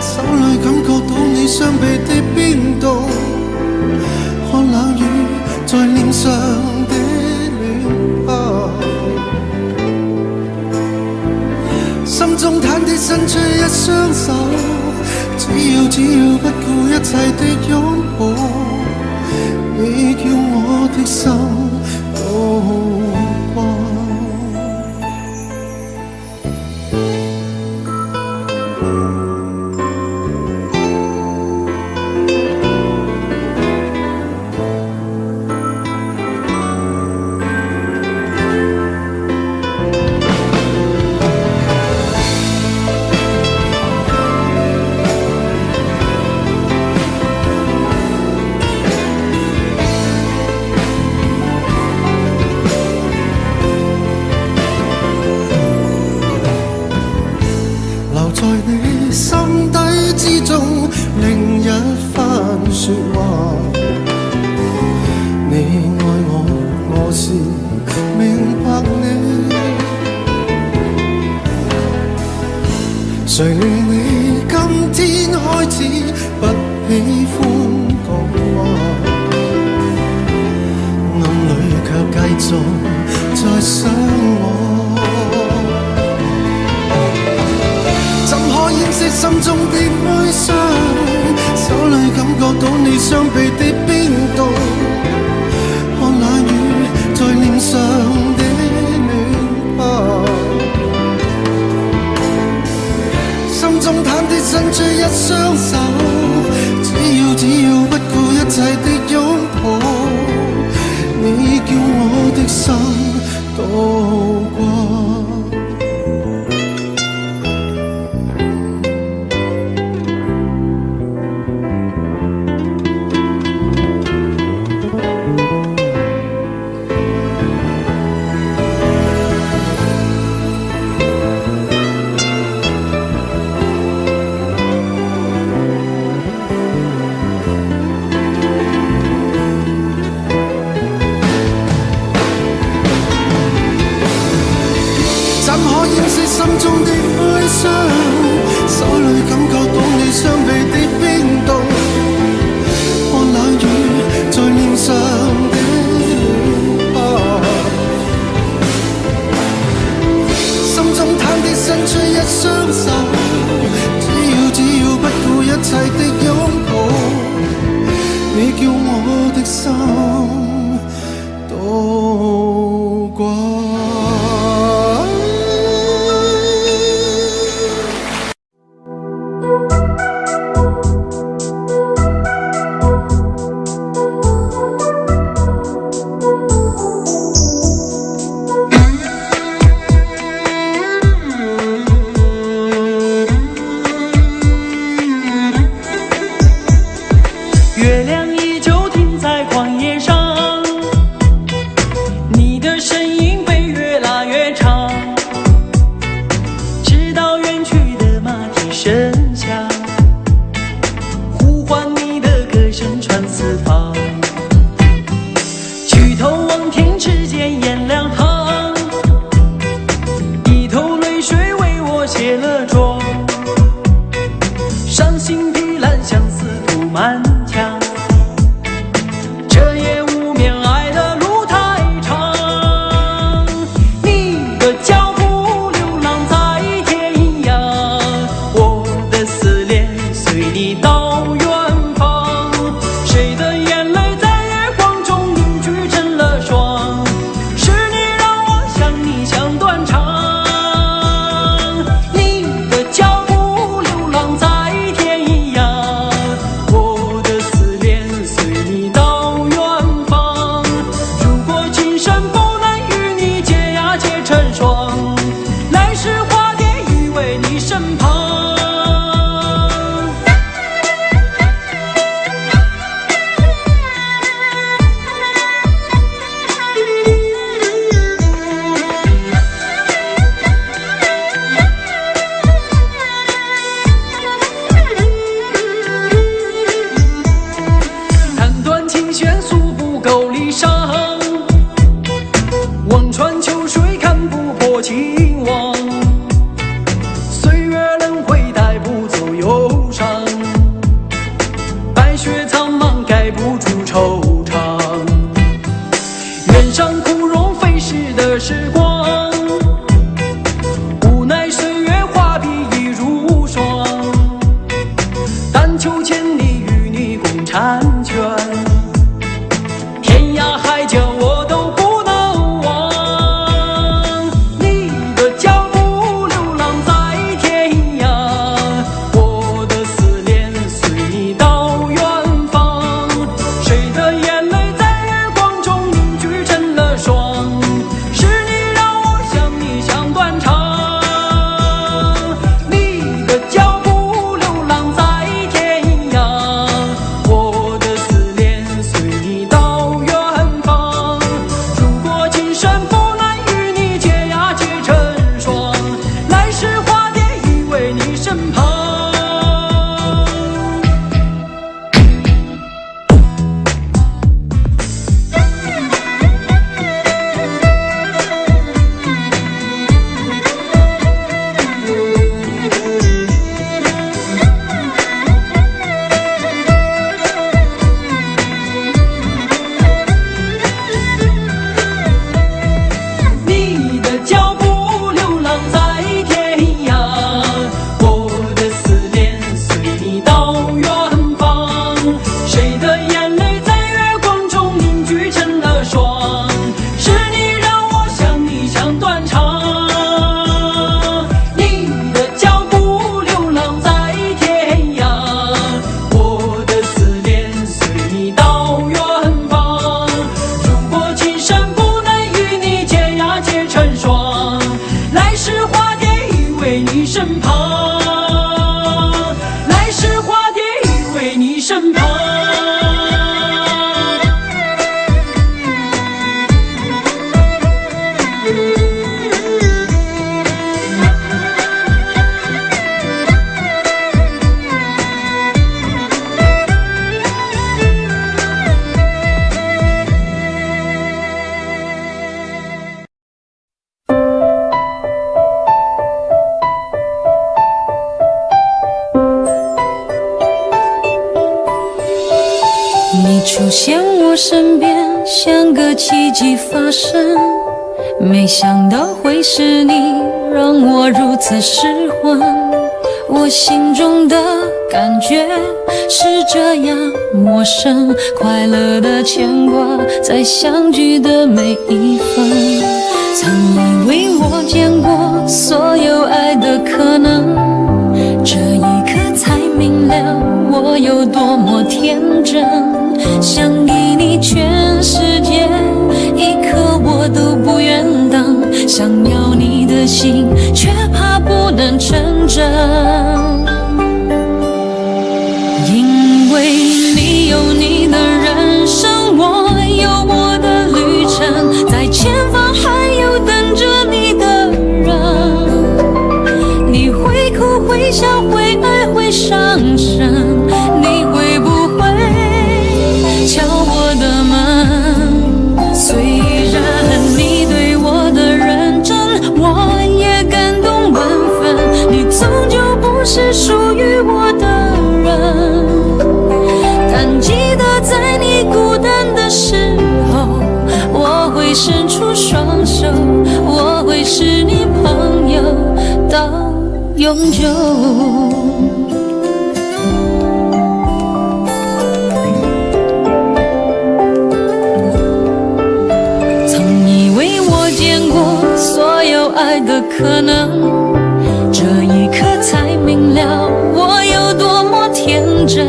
手裏感覺到你雙臂的冰凍，看冷雨在臉上的戀泡，心中忐忑伸出一雙手，將只要不顧一切的擁抱，你叫我的心都光。在你心底之中，另一番說話。你愛我，我是明白你。誰令你今天開始不喜歡講話？暗裏卻繼續在想我。掩飾心中的哀傷，手裏感覺到你雙臂的冰凍，看冷雨在臉上的暖拍，心中忐忑伸出一雙手，只要不顧一切的擁抱，你叫我的心都光。心中的哀傷，手裏感覺到你雙臂的冰凍，看冷雨在臉上的暖拍，心中忐忑伸出一雙手，只要不顧一切的擁抱，你叫我的心都光。月亮依旧停在旷野上，你的身影被越拉越长，直到远去的马蹄声响，呼唤你的歌声传四方。举头望天，只见颜良行，一头泪水为我卸了妆，伤心的蓝相思涂满墙。这夜无眠，爱的路太长，你的脚步流浪在天涯，我的思念随你到远方。谁的眼泪在月光中凝聚成了霜？是你让我想你想断肠。你的脚步流浪在天涯，我的思念随你到远方。如果今生不能与你结呀结成双，来世化蝶依偎你身旁。弹断琴弦诉不够离殇，望穿秋水看不破情网。岁月轮回带不走忧伤，白雪苍茫盖不住惆怅。原上枯荣飞逝的时光，无奈岁月画笔已如霜。出现我身边，像个奇迹发生。没想到会是你，让我如此失魂。我心中的感觉是这样陌生，快乐的牵挂在相聚的每一分。曾以为我见过所有爱的可能，这一刻才明了我有多么天真。想给你全世界，一刻我都不愿等，想要你的心，却怕不能成真。因为你有你的人生，我有我的旅程，在前方还有等着你的人。你会哭会笑会爱会伤神，你会不会敲我的门？虽然你对我的认真，我也感动万分，你终究不是属于我的人。但记得在你孤单的时候，我会伸出双手，我会是你朋友到永久。所有爱的可能，这一刻才明了我有多么天真。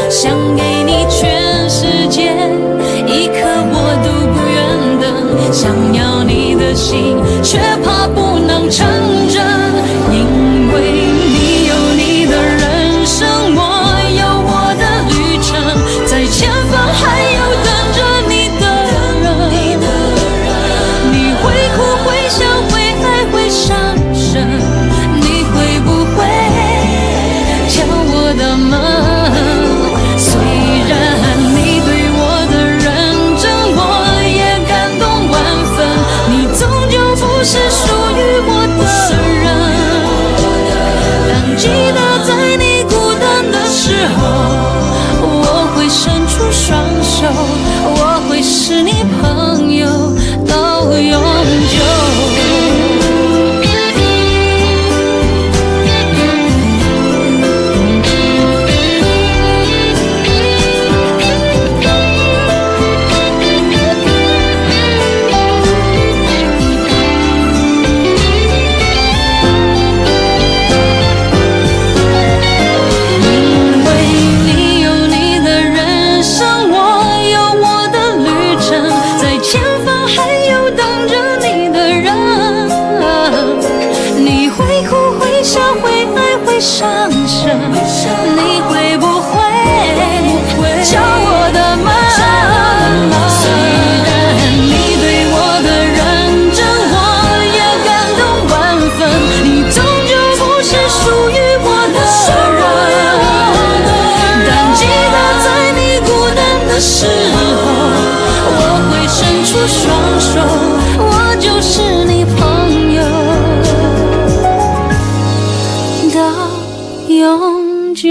想给你全世界，一刻我都不愿等，想要你的心，却怕不能成真。因为你有你的人生，我有我的旅程，在前方还有等着你的人。你会哭会笑会爱会伤神，你会不会敲我的门？虽然你对我的认真，我也感动万分，你终究不是属于我的人。但记得在你孤单的时候，我会伸出双手，我会是你朋友到永久。伤神，你会不会敲我的门？虽然你对我的认真，我也感动万分，你终究不是属于我的人。但记得在你孤单的时候，我会伸出双手，我就是你朋友永久。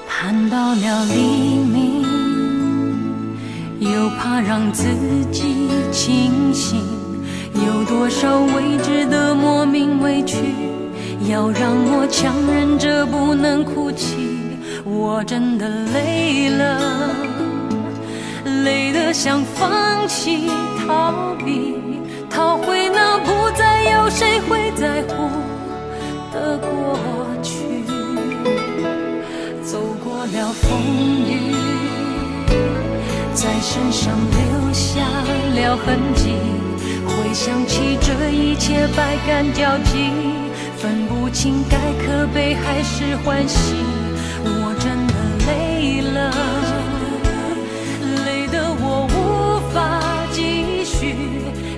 盼到了黎明，又怕让自己清醒，有多少未知的莫名委屈，要让我强忍着不能哭泣。我真的累了，累得想放弃逃避，逃回那不再有谁会在乎的过去。走过了风雨，在身上留下了痕迹，回想起这一切百感交集，分不清该可悲还是欢喜，我真的累了，累得我无法继续，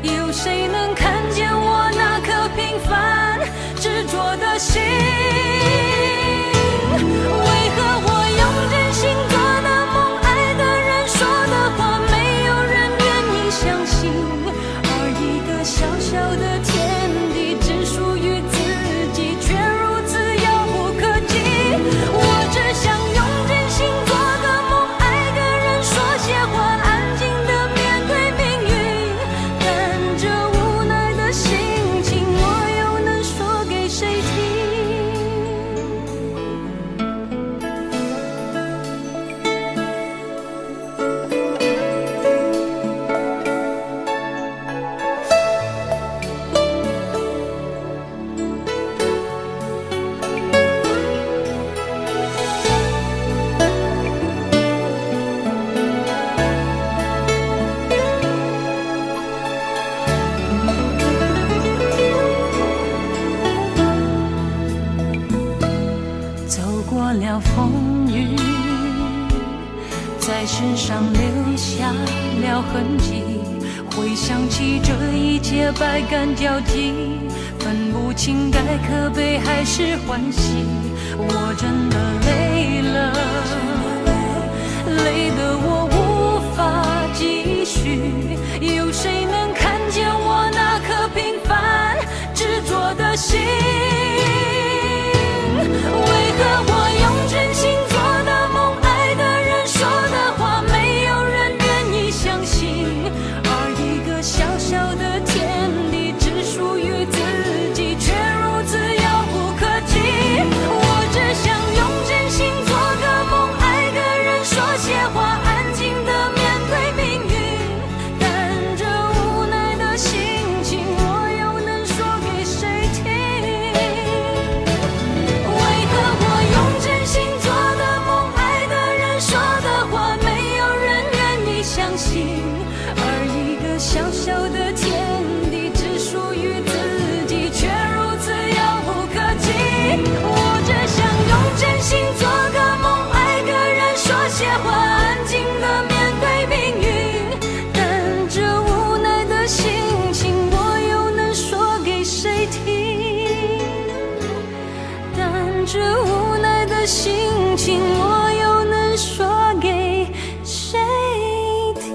有谁能看见我那颗平凡执着的心？为何我用真心做的梦，爱的人说的话，没有人愿意相信，而一个小小的天地只属于自己，却如此遥不可及。我只想用真心做个梦，爱个人说些话，安静地面对命运，但这无奈的心情，我又能说给谁听？走过了风雨，在身上留下了痕迹，回想起这一切百感交集，分不清该可悲还是欢喜，我真的累了，累得我无法继续，有谁能看见我那颗平凡执着的心？为何我用真心做的梦，爱的人说的话，没有人愿意相信，而一个小小的天地只属于自己，却如此遥不可及。我只想用真心做个梦，爱个人说些话，安静地面对命运，但这无奈的心情，我又能说给谁听？为何我用真心做的梦，爱的人说的话，没有人愿意相信，而一个小小的天地只属于自己，却如此遥不可及。我只想用真心做个梦，爱个人说些话，安静地面对命运，但这无奈的心情，我又能说给谁听？但这无奈的心情，我又能说给谁听？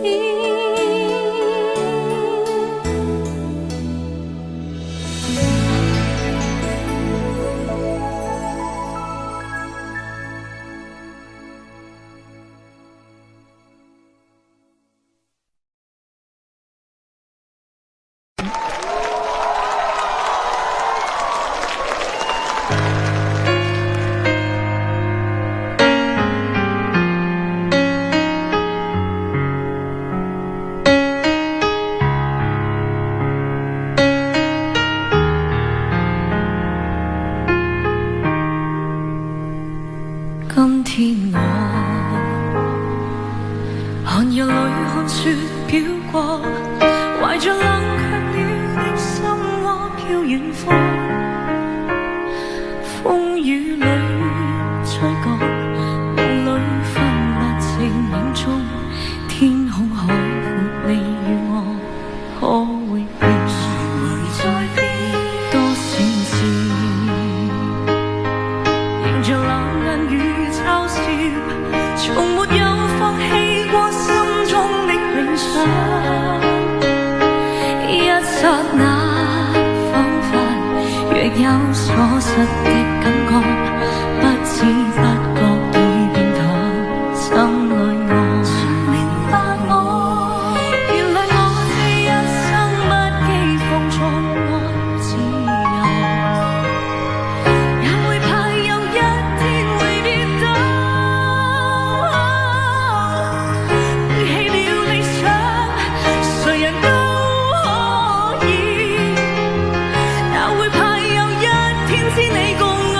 今天我寒夜里看雪飘過，懷着冷卻了的心窩飄遠方，風雨裏吹過，夢裏分不清影蹤，天空海闊，你與我可會變？誰會在變？多少次迎着冷眼與嘲笑，從沒有放棄過心中的理想。一剎那，彷彿若有所失的感覺，不知不覺已變淡，心裏我曾明白我，原來我這一生不羈放縱愛自由，也會怕有一天會跌倒。背棄了理想，誰人都可以，也會怕有一天知你共我。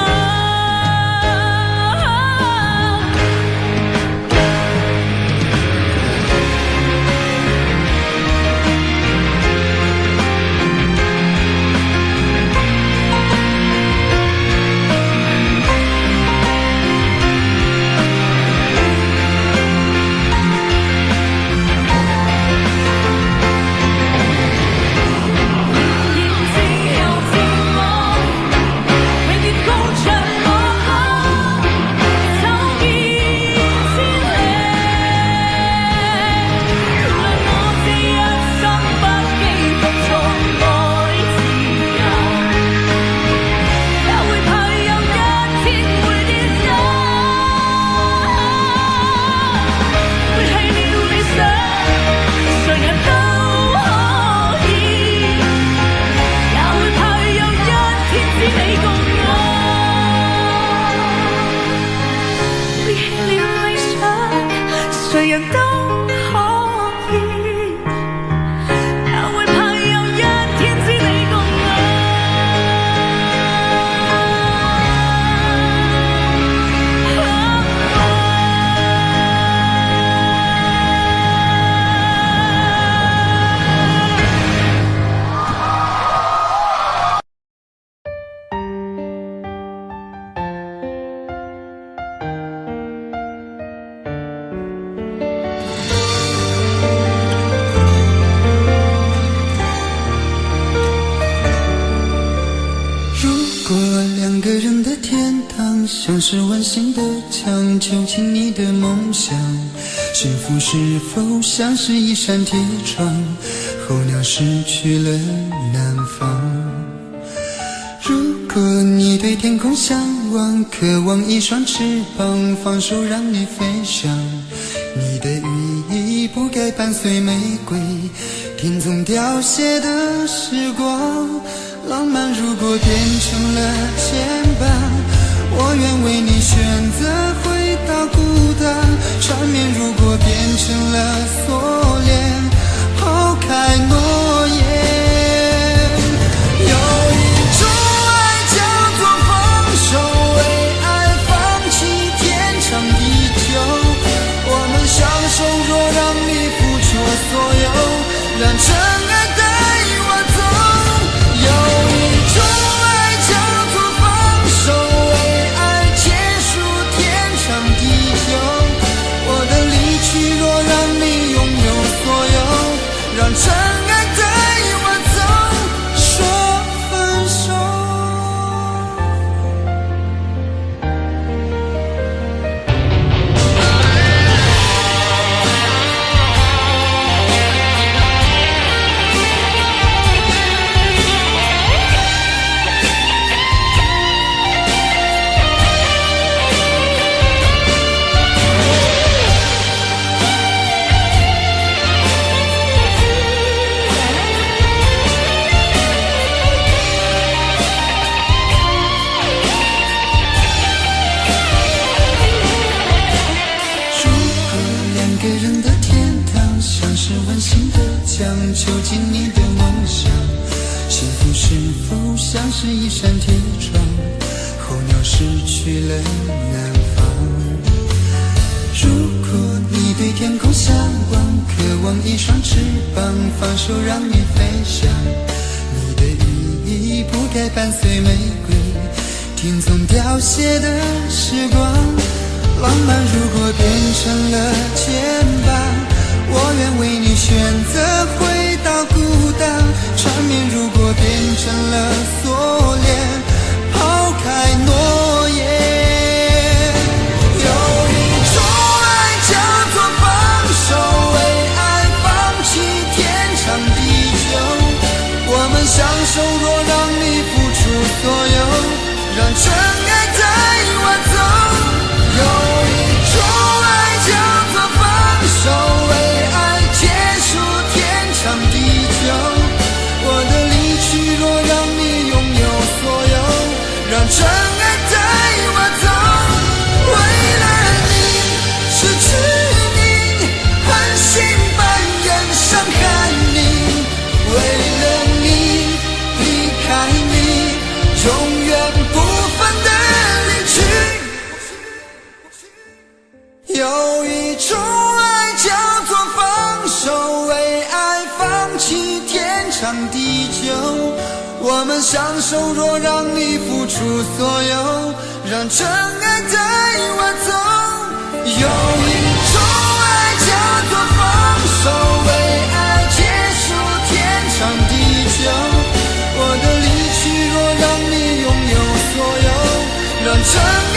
堂，像是温馨的墙，囚禁你的梦想。幸福是否像是一扇铁窗，候鸟失去了南方。如果你对天空向往，渴望一双翅膀，放手让你飞翔。你的羽翼不该伴随玫瑰，听从凋谢的时光。浪漫如果变成了牵绊，我愿为你选择回到孤单。缠绵如果变成了锁链，抛开诺言。有一种爱叫做放手，为爱放弃天长地久。我们相守，若让你付出所有，让真爱带我走。有一种爱叫做放手，为爱结束天长地久。我的离去，若让你拥有所有，让真爱带我走，说分手。囚禁你的梦想，幸福是否像是一扇铁窗，候鸟失去了南方。如果你对天空向往，渴望一双翅膀，放手让你飞翔。你的羽翼不该伴随玫瑰，听从凋谢的时光。浪漫如果变成了牵绊，我愿为你选择回到孤单。缠绵如果变成了锁链，抛开诺言。有一种爱叫做放手，为爱放弃天长地久。我们相守，若让你付出所有，让真爱带我走。有一种爱叫做放手，为爱结束天长地久。我的离去，若让你拥有所有，让真爱带我走。为了你失去你，狠心扮演伤害你。为了你离开你，永远不分的离去。有一种爱叫做放手，为爱放弃天长地久。我们相守，若让你付出所有，让真爱带我走。有一种爱叫做放手，为爱结束天长地久。我的离去，若让你拥有所有，让真爱